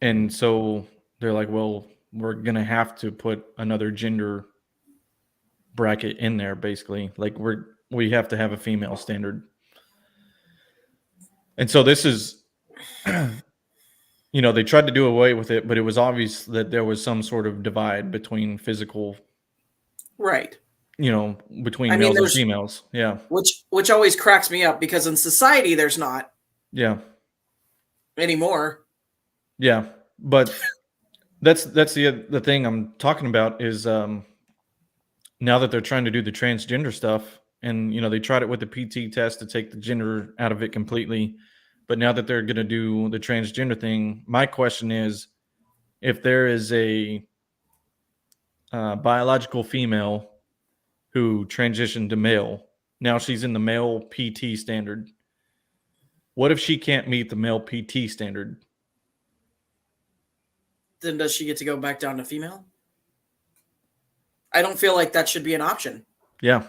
And so they're like, well, we're going to have to put another gender bracket in there, basically. Like, we have to have a female standard. And so this is, they tried to do away with it, but it was obvious that there was some sort of divide between physical, right? Between males and females. Yeah. Which always cracks me up, because in society there's not. Yeah. Anymore. Yeah. But that's the thing I'm talking about is now that they're trying to do the transgender stuff, and they tried it with the PT test to take the gender out of it completely, but now that they're going to do the transgender thing, my question is, if there is a biological female who transitioned to male, now she's in the male PT standard, what if she can't meet the male PT standard? Then does she get to go back down to female? I don't feel like that should be an option. Yeah.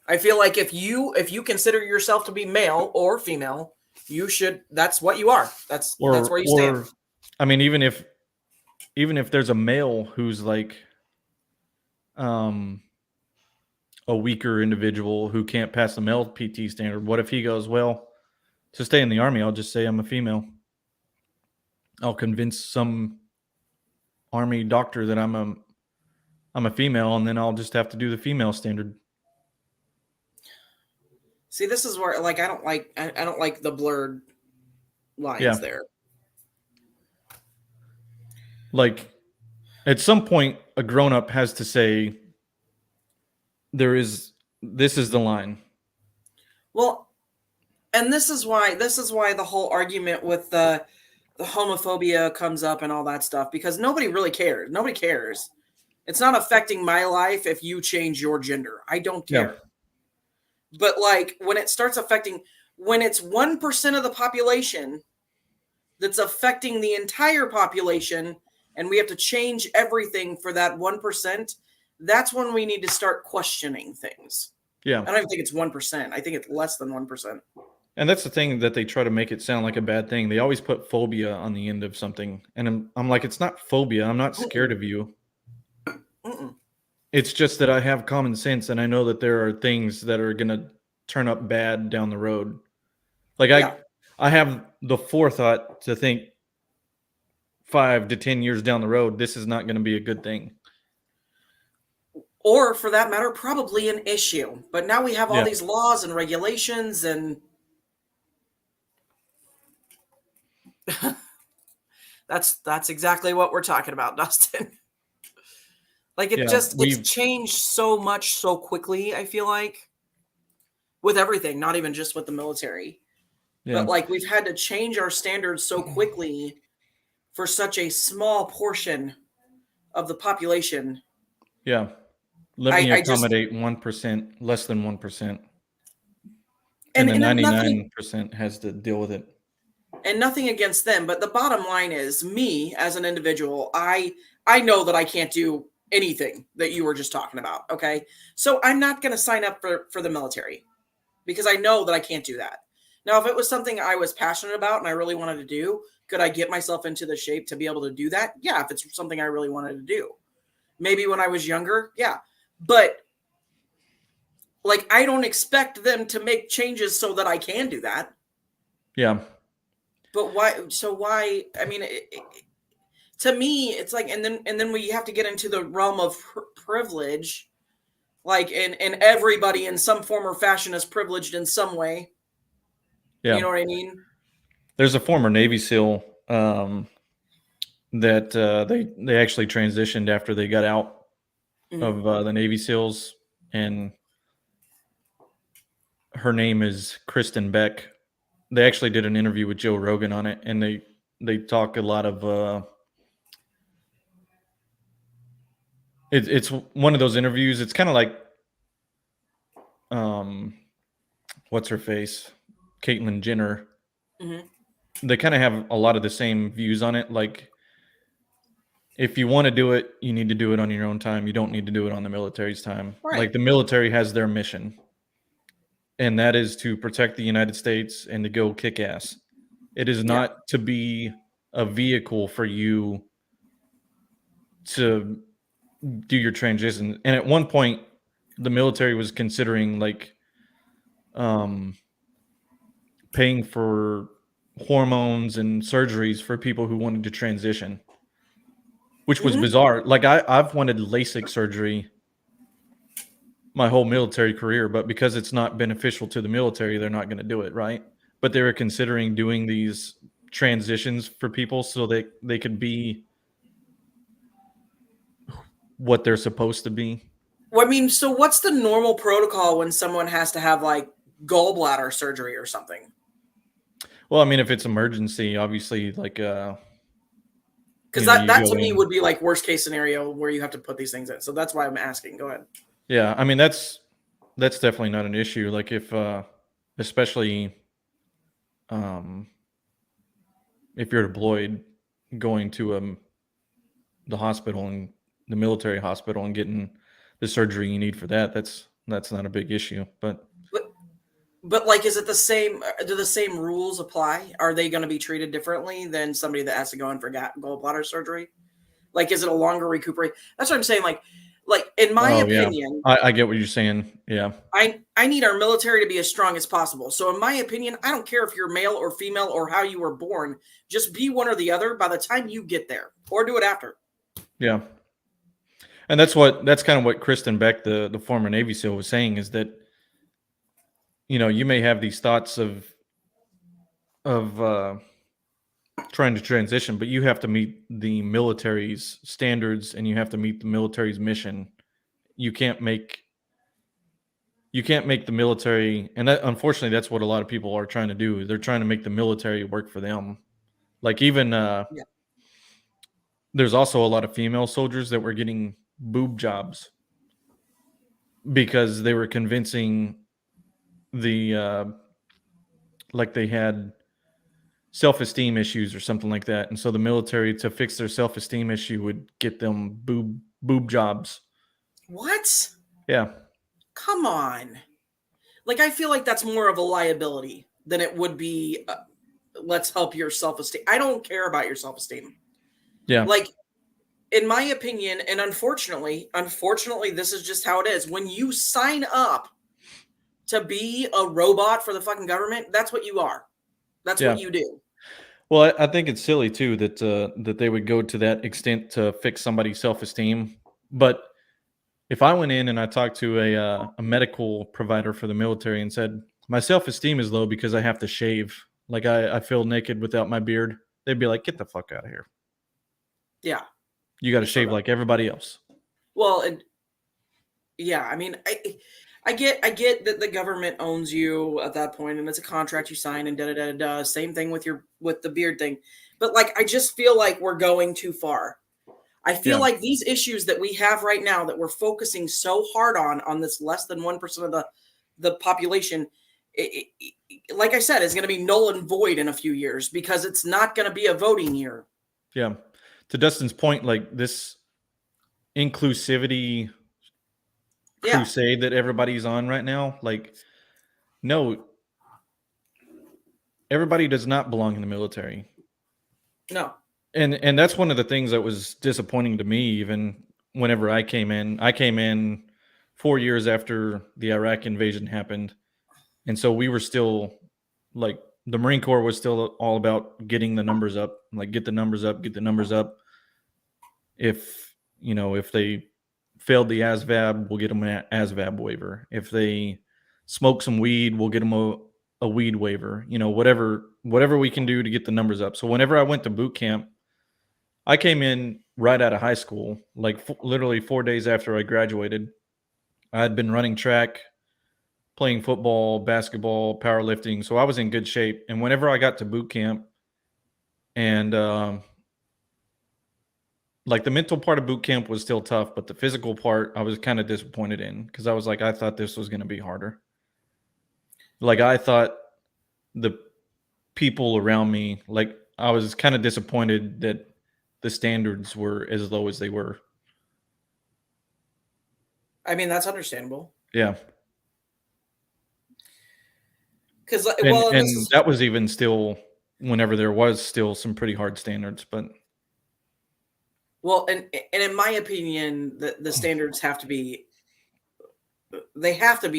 I feel like if you consider yourself to be male or female, you should. That's what you are. That's where you stand. I mean, even if there's a male who's like a weaker individual who can't pass the male PT standard, what if he goes, well, to stay in the Army, I'll just say I'm a female. I'll convince some Army doctor that I'm a female, and then I'll just have to do the female standard. See, this is where, like, I don't like the blurred lines there. Like, at some point, a grown-up has to say, this is the line. Well, and this is why the whole argument with the homophobia comes up and all that stuff, because nobody really cares. Nobody cares. It's not affecting my life if you change your gender. I don't care. Yeah. But like, when it starts affecting, when it's 1% of the population that's affecting the entire population, and we have to change everything for that 1%, that's when we need to start questioning things. Yeah. I don't even think it's 1%. I think it's less than 1%. And that's the thing, that they try to make it sound like a bad thing. They always put phobia on the end of something. And I'm like, it's not phobia. I'm not scared of you. Mm-mm. It's just that I have common sense, and I know that there are things that are going to turn up bad down the road. Like, I have the forethought to think 5 to 10 years down the road, this is not going to be a good thing. Or, for that matter, probably an issue. But now we have all these laws and regulations, and that's exactly what we're talking about, Dustin. Like, it's changed so much so quickly, I feel like, with everything, not even just with the military. Yeah. But like, we've had to change our standards so quickly for such a small portion of the population. Yeah. Let me accommodate 1%, less than 1%. And the 99% has to deal with it. And nothing against them, but the bottom line is, me as an individual, I know that I can't do anything that you were just talking about. Okay. So I'm not going to sign up for the military because I know that I can't do that. Now, if it was something I was passionate about and I really wanted to do, could I get myself into the shape to be able to do that? Yeah. If it's something I really wanted to do, maybe when I was younger. Yeah. But like, I don't expect them to make changes so that I can do that. Yeah. But why? So why? I mean, to me, it's like, and then we have to get into the realm of privilege, like, and everybody in some form or fashion is privileged in some way. Yeah. You know what I mean? There's a former Navy SEAL that they actually transitioned after they got out of the Navy SEALs, and her name is Kristen Beck. They actually did an interview with Joe Rogan on it, and they talk a lot of it's one of those interviews. It's kind of like what's her face, Caitlyn Jenner. They kind of have a lot of the same views on it. Like, if you want to do it, you need to do it on your own time. You don't need to do it on the military's time. Right. Like, the military has their mission, and that is to protect the United States and to go kick ass. It is not to be a vehicle for you to do your transition. And at one point, the military was considering like paying for hormones and surgeries for people who wanted to transition, which was bizarre. Like, I've wanted LASIK surgery my whole military career, but because it's not beneficial to the military, they're not going to do it, right? But they were considering doing these transitions for people so they could be what they're supposed to be. Well, I mean, so what's the normal protocol when someone has to have like gallbladder surgery or something? Well, I mean, if it's emergency, obviously, like because you know, that you to go me in. would be like worst case scenario where you have to put these things in. So that's why I'm asking. Go ahead. Yeah, I mean, that's definitely not an issue. Like, if especially if you're deployed, going to the hospital and the military hospital and getting the surgery you need for that, that's not a big issue. But like, is it the same? Do the same rules apply? Are they going to be treated differently than somebody that has to go in for gallbladder surgery? Like, is it a longer recuperation? That's what I'm saying. Like in my opinion, I get what you're saying. Yeah. I need our military to be as strong as possible. So in my opinion, I don't care if you're male or female or how you were born. Just be one or the other by the time you get there, or do it after. Yeah. And that's kind of what Kristen Beck, the former Navy SEAL, was saying, is that, you know, you may have these thoughts of trying to transition, but you have to meet the military's standards and you have to meet the military's mission. You can't make the military, and that, unfortunately, that's what a lot of people are trying to do. They're trying to make the military work for them. Like, even there's also a lot of female soldiers that were getting boob jobs because they were convincing the like they had self-esteem issues or something like that, and so the military, to fix their self-esteem issue, would get them boob jobs. What? Yeah. Come on. Like, I feel like that's more of a liability than it would be let's help your self-esteem. I don't care about your self-esteem. Yeah. Like, in my opinion, and unfortunately, this is just how it is. When you sign up to be a robot for the fucking government, that's what you are. That's what you do. Well, I think it's silly too that they would go to that extent to fix somebody's self-esteem. But if I went in and I talked to a medical provider for the military and said, my self-esteem is low because I have to shave, like I feel naked without my beard, they'd be like, get the fuck out of here. Yeah. You got to shave like everybody else. Well, and yeah, I mean, I get that the government owns you at that point, and it's a contract you sign, and da da da da. Same thing with the beard thing, but like, I just feel like we're going too far. I feel like these issues that we have right now that we're focusing so hard on this less than 1% of the population, like I said, is going to be null and void in a few years because it's not going to be a voting year. Yeah. To Dustin's point, like, this inclusivity Yeah. crusade that everybody's on right now. Like, no, everybody does not belong in the military. No. And that's one of the things that was disappointing to me, even whenever I came in. I came in 4 years after the Iraq invasion happened. And so we were still like, the Marine Corps was still all about getting the numbers up, like get the numbers up, get the numbers up. If, if they failed the ASVAB, we'll get them an ASVAB waiver. If they smoke some weed, we'll get them a weed waiver. Whatever we can do to get the numbers up. So whenever I went to boot camp, I came in right out of high school, like literally 4 days after I graduated. I had been running track, playing football, basketball, powerlifting. So I was in good shape. And whenever I got to boot camp, and like the mental part of boot camp was still tough, but the physical part I was kind of disappointed in, because I was like, I thought this was going to be harder. Like I thought the people around me, like I was kind of disappointed that the standards were as low as they were. I mean, that's understandable. Yeah. Because, and that was even still whenever there was still some pretty hard standards, but. Well, and in my opinion, the standards have to be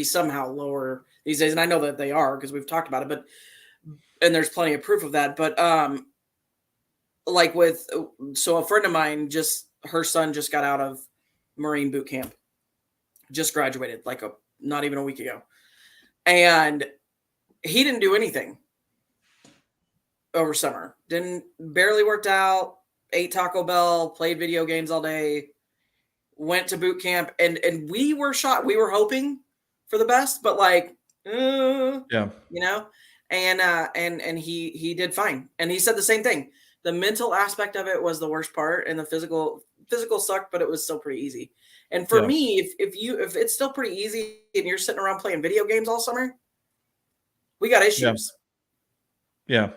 somehow lower these days. And I know that they are, because we've talked about it, and there's plenty of proof of that. But so a friend of mine, her son just got out of Marine boot camp, just graduated not even a week ago. And he didn't do anything over summer. Barely worked out, ate Taco Bell, played video games all day, went to boot camp, and we were shocked. We were hoping for the best, but and he did fine. And he said the same thing. The mental aspect of it was the worst part, and the physical sucked, but it was still pretty easy. And for me, if it's still pretty easy and you're sitting around playing video games all summer, we got issues. Yeah.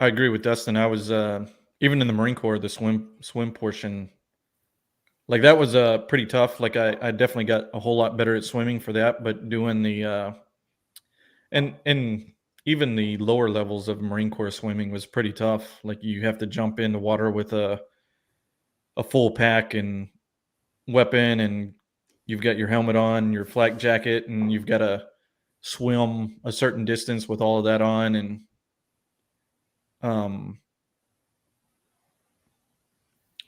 I agree with Dustin. I was even in the Marine Corps, the swim portion, like that was pretty tough. Like I definitely got a whole lot better at swimming for that, but doing the and even the lower levels of Marine Corps swimming was pretty tough. Like you have to jump in the water with a full pack and weapon, and you've got your helmet on, your flak jacket, and you've got to swim a certain distance with all of that on. And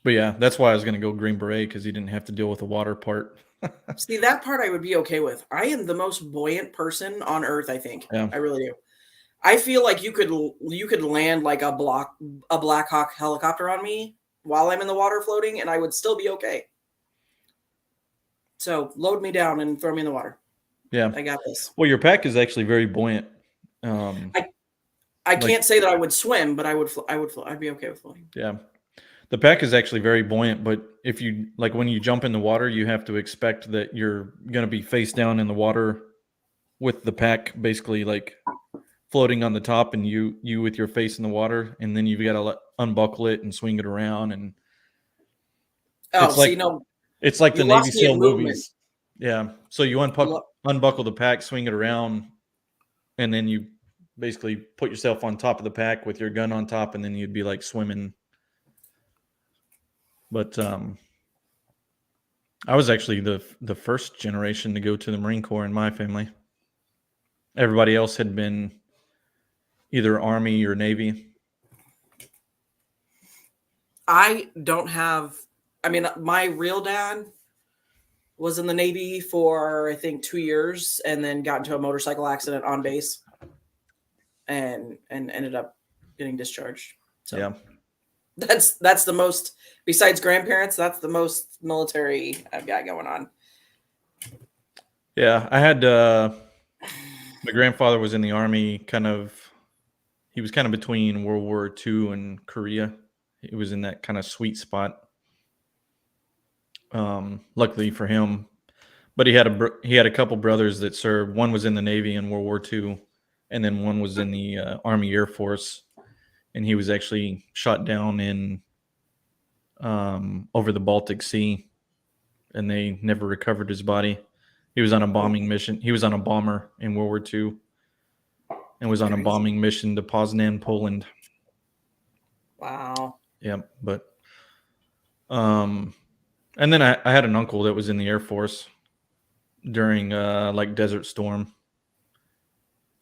but yeah, that's why I was going to go Green Beret, because he didn't have to deal with the water part. See, that part I would be okay with. I am the most buoyant person on earth, I think. Yeah. I really do. I feel like you could land like a Black Hawk helicopter on me while I'm in the water floating, and I would still be okay. So load me down and throw me in the water. Yeah, I got this. Well, your pack is actually very buoyant. I can't say that I would swim, but I would float. I'd be okay with floating. Yeah. The pack is actually very buoyant, but if you when you jump in the water, you have to expect that you're going to be face down in the water with the pack basically like floating on the top, and you with your face in the water, and then you've got to unbuckle it and swing it around. And it's like the Navy SEAL movies. Yeah. So you unbuckle the pack, swing it around, and then you basically put yourself on top of the pack with your gun on top, and then you'd be like swimming. But I was actually the first generation to go to the Marine Corps in my family. Everybody else had been either Army or Navy. I don't have. I mean, my real dad was in the Navy for I think 2 years, and then got into a motorcycle accident on base, and ended up getting discharged. So yeah, that's the most. Besides grandparents, that's the most military I've got going on. Yeah, I had my grandfather was in the Army. He was kind of between World War II and Korea. He was in that kind of sweet spot. Luckily for him, but he had a couple brothers that served. One was in the Navy in World War II, and then one was in the Army Air Force, and he was actually shot down in over the Baltic Sea, and they never recovered his body. He was on a bombing mission. He was on a bomber in World War II and was on a bombing mission to Poznan, Poland. Wow. Yeah, but and then I had an uncle that was in the Air Force during like Desert Storm,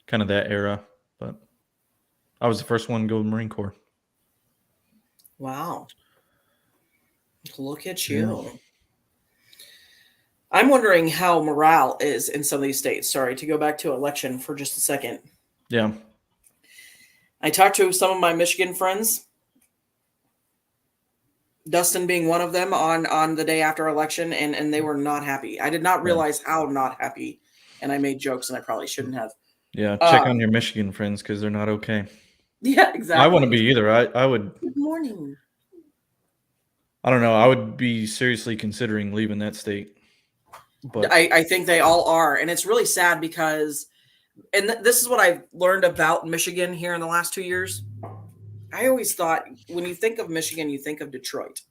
kind of that era. But I was the first one to go to the Marine Corps. Wow. Look at you. Yeah. I'm wondering how morale is in some of these states. Sorry, to go back to election for just a second. Yeah. I talked to some of my Michigan friends, Dustin being one of them, on the day after election, and they were not happy. I did not realize how not happy, and I made jokes, and I probably shouldn't have. Yeah, check on your Michigan friends because they're not okay. Yeah, exactly. I wouldn't be either. I would. Good morning. I don't know. I would be seriously considering leaving that state. But I think they all are. And it's really sad because, and this is what I've learned about Michigan here in the last 2 years. I always thought when you think of Michigan, you think of Detroit,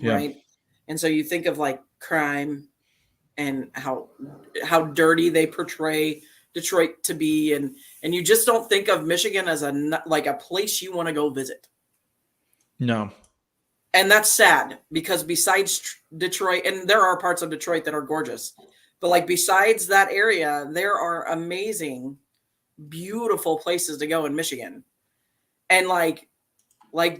right? And so you think of like crime and how dirty they portray Detroit to be. And you just don't think of Michigan as a place you want to go visit. No. And that's sad because besides Detroit, and there are parts of Detroit that are gorgeous, but like besides that area, there are amazing, beautiful places to go in Michigan. And like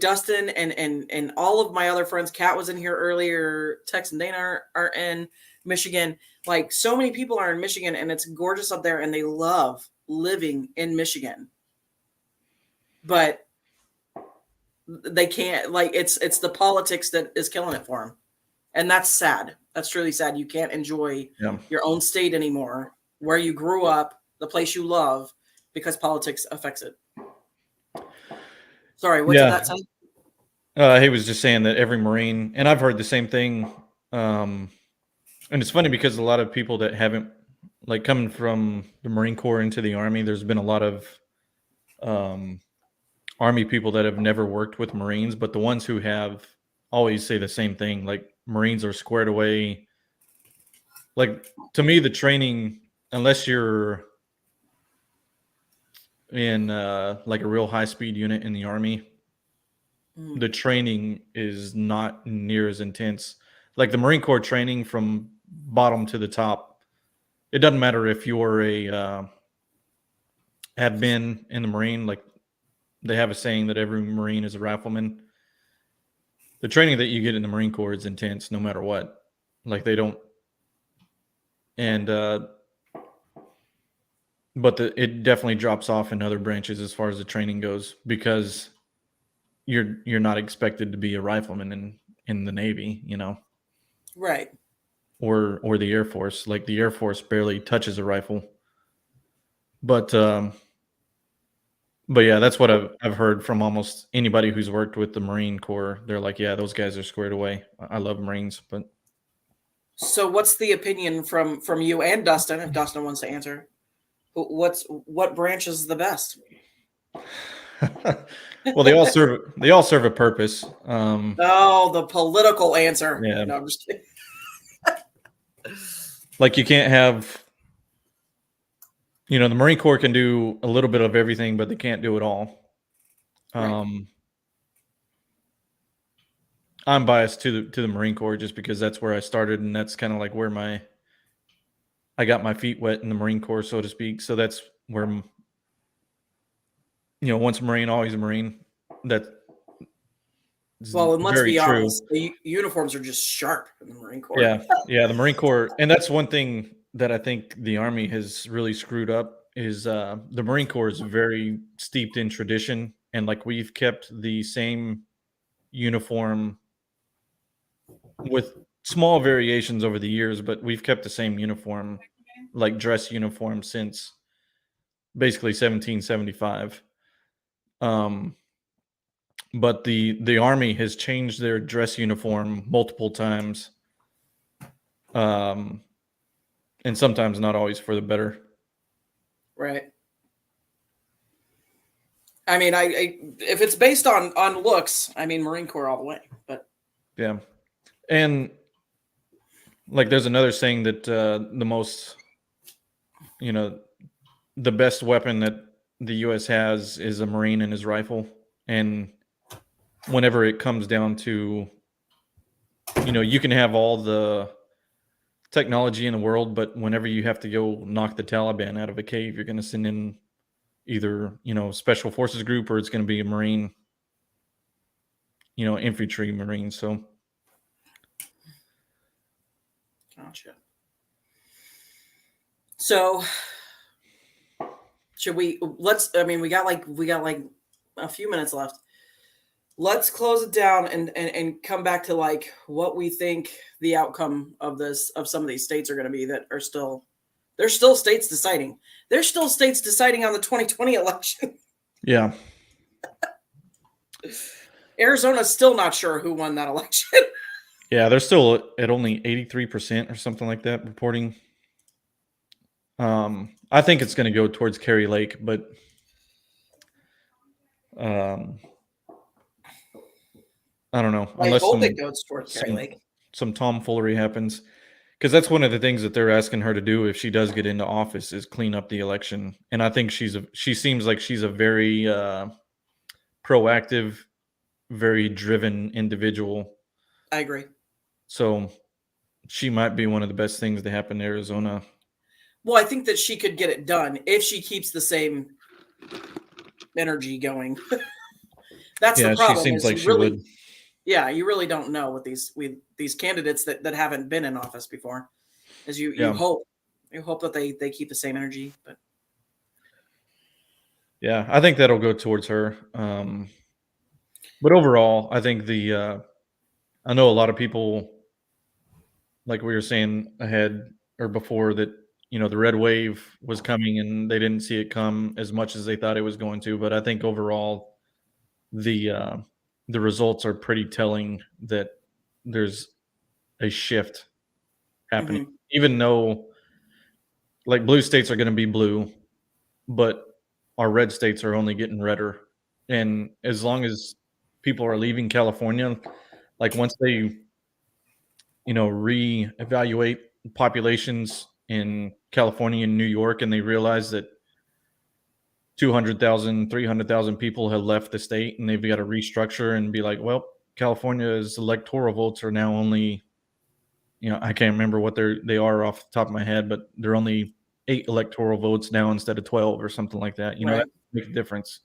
Dustin and all of my other friends, Kat was in here earlier, Tex and Dana are in Michigan. Like so many people are in Michigan and it's gorgeous up there and they love living in Michigan. But they can't, like, it's the politics that is killing it for them. And that's sad. That's truly sad. You can't enjoy your own state anymore, where you grew up, the place you love, because politics affects it. Sorry, what did that say? He was just saying that every Marine, and I've heard the same thing. And it's funny because a lot of people that haven't, like, coming from the Marine Corps into the Army, there's been a lot of Army people that have never worked with Marines, but the ones who have always say the same thing. Like, Marines are squared away. Like, to me, the training, unless you're in like a real high-speed unit in the Army, the training is not near as intense. Like the Marine Corps training from bottom to the top, it doesn't matter if you're have been in the Marine, like, they have a saying that every Marine is a rifleman. The training that you get in the Marine Corps is intense no matter what. Like, they don't. And, but it definitely drops off in other branches as far as the training goes, because you're not expected to be a rifleman in the Navy, you know? Right. Or the Air Force. Like, the Air Force barely touches a rifle. But yeah, that's what I've heard from almost anybody who's worked with the Marine Corps. They're like, yeah, those guys are squared away. I love Marines, but. So what's the opinion from you and Dustin, if Dustin wants to answer? What branch is the best? Well, they all serve a purpose. The political answer. Yeah. No, I'm just kidding. Like, you can't have, the Marine Corps can do a little bit of everything, but they can't do it all. Right. I'm biased to the Marine Corps just because that's where I started, and that's kind of like where I got my feet wet in the Marine Corps, so to speak. So that's where, once a Marine, always a Marine. And let's be honest, the uniforms are just sharp in the Marine Corps. Yeah, the Marine Corps, and that's one thing that I think the Army has really screwed up is the Marine Corps is very steeped in tradition, and like we've kept the same uniform with small variations over the years, but we've kept the same uniform, like dress uniform, since basically 1775. But the Army has changed their dress uniform multiple times, and sometimes not always for the better. Right. I mean, I if it's based on looks, I mean, Marine Corps all the way. But Yeah. And like there's another saying that the most, you know, the best weapon that the US has is a Marine and his rifle. And whenever it comes down to, you know, you can have all the technology in the world, but whenever you have to go knock the Taliban out of a cave, you're going to send in either, you know, special forces group, or it's going to be a Marine, you know, infantry Marine. So Gotcha. So should we we got like a few minutes left. Let's close it down and come back to like what we think the outcome of some of these states are going to be that are still there's still states deciding. There's still states deciding on the 2020 election. yeah. Arizona's still not sure who won that election. Yeah, they're still at only 83% or something like that reporting. I think it's going to go towards Kerry Lake, but I don't know. I hope it goes towards Kerry Lake. Some tomfoolery happens, because that's one of the things that they're asking her to do if she does get into office is clean up the election. And I think she seems like she's a very proactive, very driven individual. I agree. So she might be one of the best things to happen to Arizona. Well, I think that she could get it done if she keeps the same energy going. That's the problem. She seems like she would. Yeah, you really don't know with these candidates that haven't been in office before. As you hope that they keep the same energy. But yeah, I think that'll go towards her. But overall, I think I know a lot of people, like we were saying ahead or before, that, you know, the red wave was coming and they didn't see it come as much as they thought it was going to. But I think overall, the results are pretty telling that there's a shift happening. Mm-hmm. Even though, like, blue states are going to be blue, but our red states are only getting redder. And as long as people are leaving California, like once they, you know, reevaluate populations in California and New York, and they realize that 200,000, 300,000 people have left the state, and they've got to restructure and be like, well, California's electoral votes are now only, you know, I can't remember what they are off the top of my head, but they're only 8 electoral votes now instead of 12 or something like that. You know, that makes a difference.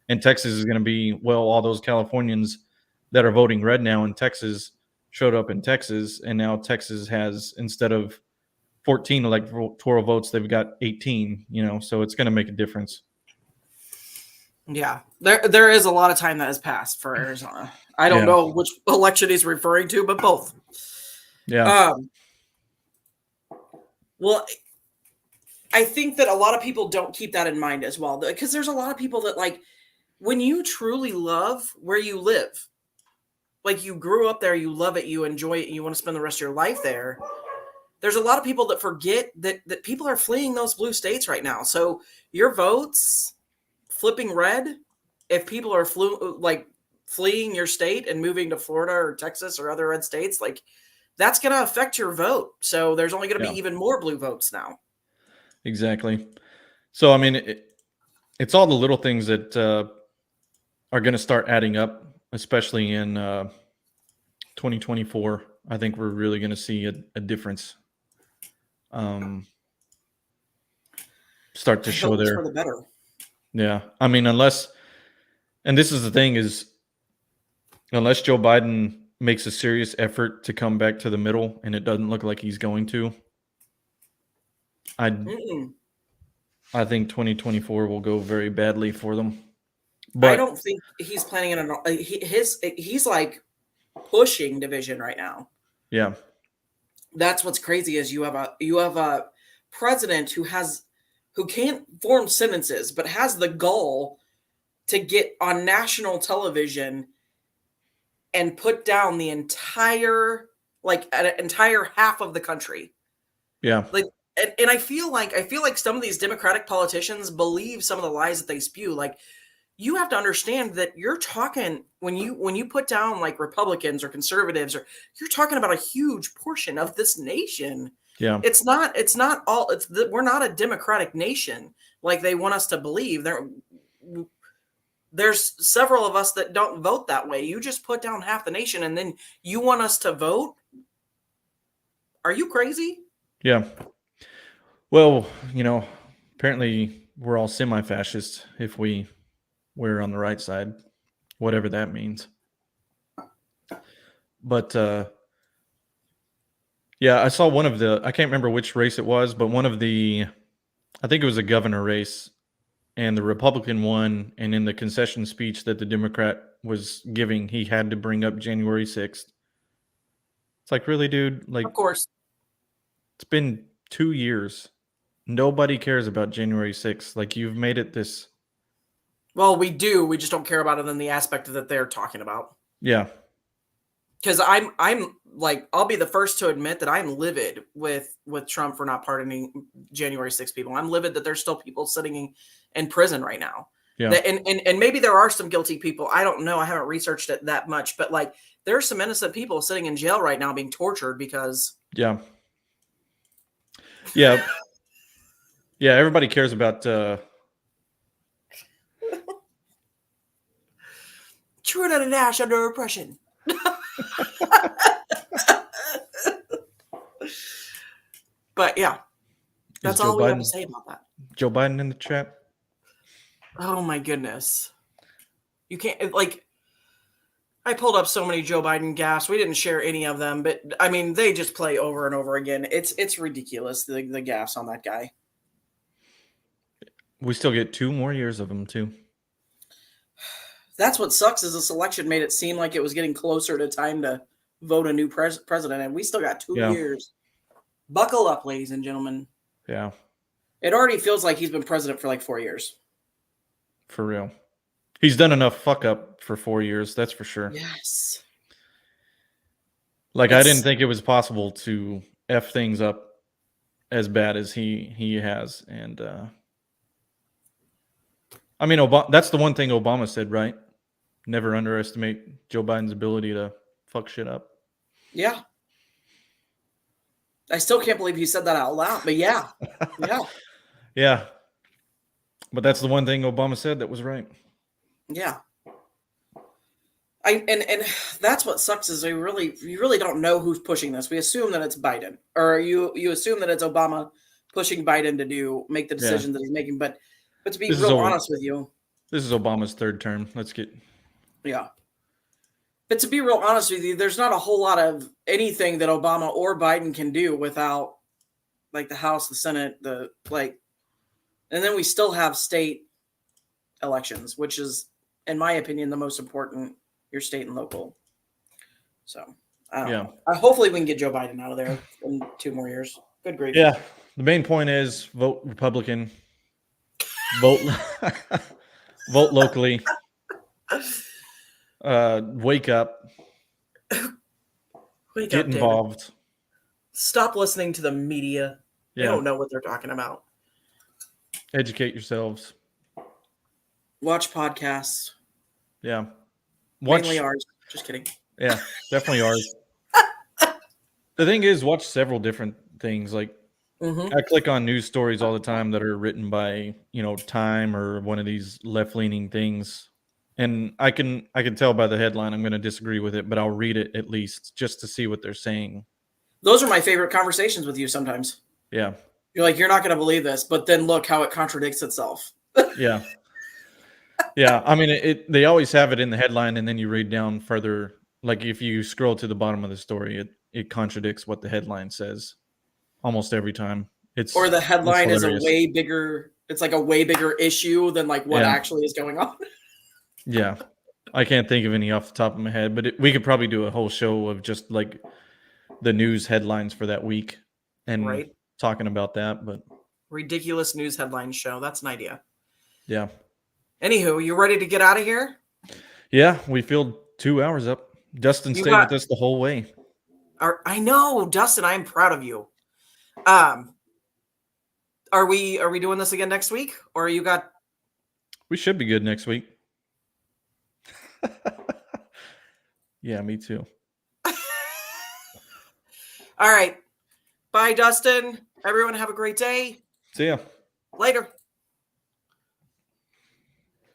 And Texas is going to be, well, all those Californians that are voting red now in Texas showed up in Texas, and now Texas has, instead of 14 electoral votes, they've got 18, you know, so it's going to make a difference. Yeah, there is a lot of time that has passed for Arizona. I don't know which election he's referring to, but both. Yeah. Well, I think that a lot of people don't keep that in mind as well, because there's a lot of people that, like, when you truly love where you live, like you grew up there, you love it, you enjoy it, and you want to spend the rest of your life there. There's a lot of people that forget that people are fleeing those blue states right now. So your votes flipping red, if people are fleeing your state and moving to Florida or Texas or other red states, like that's going to affect your vote. So there's only going to be even more blue votes now. Exactly. So, I mean, it's all the little things that are going to start adding up, especially in 2024. I think we're really going to see a difference start to show there. For the better. Yeah. I mean, unless this is the thing, is unless Joe Biden makes a serious effort to come back to the middle, and it doesn't look like he's going to, I think 2024 will go very badly for them. But I don't think he's planning on he's like pushing division right now. Yeah. That's what's crazy is you have a president who can't form sentences, but has the gall to get on national television and put down the entire half of the country. Yeah. Like, and I feel like some of these Democratic politicians believe some of the lies that they spew. Like, you have to understand that you're talking when you put down like Republicans or conservatives, or you're talking about a huge portion of this nation. Yeah. It's not all. We're not a democratic nation like they want us to believe. There's several of us that don't vote that way. You just put down half the nation, and then you want us to vote? Are you crazy? Yeah. Well, apparently we're all semi-fascist if we're on the right side, whatever that means. But yeah, I saw I can't remember which race it was, but I think it was a governor race, and the Republican won, and in the concession speech that the Democrat was giving, he had to bring up January 6th. It's like, really, dude? Like, Of course. it's been 2 years. Nobody cares about January 6th. Like, you've made it this. Well, we do. We just don't care about it in the aspect that they're talking about. Yeah. Because I'm like, I'll be the first to admit that I'm livid with Trump for not pardoning January 6 people. I'm livid that there's still people sitting in prison right now. Yeah. And maybe there are some guilty people. I don't know. I haven't researched it that much, but like there are some innocent people sitting in jail right now being tortured because. Yeah. Yeah. Yeah. Everybody cares about. Trinidad and Nash under oppression. But yeah, that's all we have to say about that. Joe Biden in the chat. Oh my goodness. You can't like I pulled up so many Joe Biden gaffes. We didn't share any of them, but I mean they just play over and over again. It's ridiculous, the gaffes on that guy. We still get 2 more years of them too. That's what sucks is this election made it seem like it was getting closer to time to vote a new president, and we still got 2 years. Buckle up, ladies and gentlemen. Yeah. It already feels like he's been president for like 4 years. For real. He's done enough fuck up for 4 years, that's for sure. Yes. Like, I didn't think it was possible to F things up as bad as he has. And I mean, that's the one thing Obama said, right? Never underestimate Joe Biden's ability to fuck shit up. Yeah. I still can't believe he said that out loud, but yeah. Yeah. Yeah. But that's the one thing Obama said that was right. Yeah. And that's what sucks is you really don't know who's pushing this. We assume that it's Biden, or you assume that it's Obama pushing Biden to make the decision that he's making. But to be real honest with you, this is Obama's 3rd term. Yeah. But to be real honest with you, there's not a whole lot of anything that Obama or Biden can do without like the House, the Senate, and then we still have state elections, which is, in my opinion, the most important, your state and local. So I don't know. Hopefully we can get Joe Biden out of there in 2 more years. Good grief. Yeah. The main point is vote Republican. Vote vote locally. Wake up. Get involved. David. Stop listening to the media. They don't know what they're talking about. Educate yourselves. Watch podcasts. Yeah. Mainly ours. Just kidding. Yeah, definitely ours. The thing is, watch several different things. Like, I click on news stories all the time that are written by, Time or one of these left-leaning things. And I can tell by the headline I'm going to disagree with it, but I'll read it at least just to see what they're saying. Those are my favorite conversations with you sometimes. Yeah. You're like, you're not going to believe this, but then look how it contradicts itself. Yeah. Yeah. I mean, they always have it in the headline, and then you read down further. Like if you scroll to the bottom of the story, it contradicts what the headline says almost every time. Or the headline is a way bigger issue than like what actually is going on. Yeah. I can't think of any off the top of my head, but we could probably do a whole show of just like the news headlines for that week and talking about that. But ridiculous news headline show. That's an idea. Yeah. Anywho, you ready to get out of here? Yeah, we filled 2 hours up. Dustin stayed with us the whole way. I know, Dustin. I am proud of you. Are we doing this again next week, or you got? We should be good next week. Yeah, me too. All right. Bye, Dustin. Everyone have a great day. See ya. Later.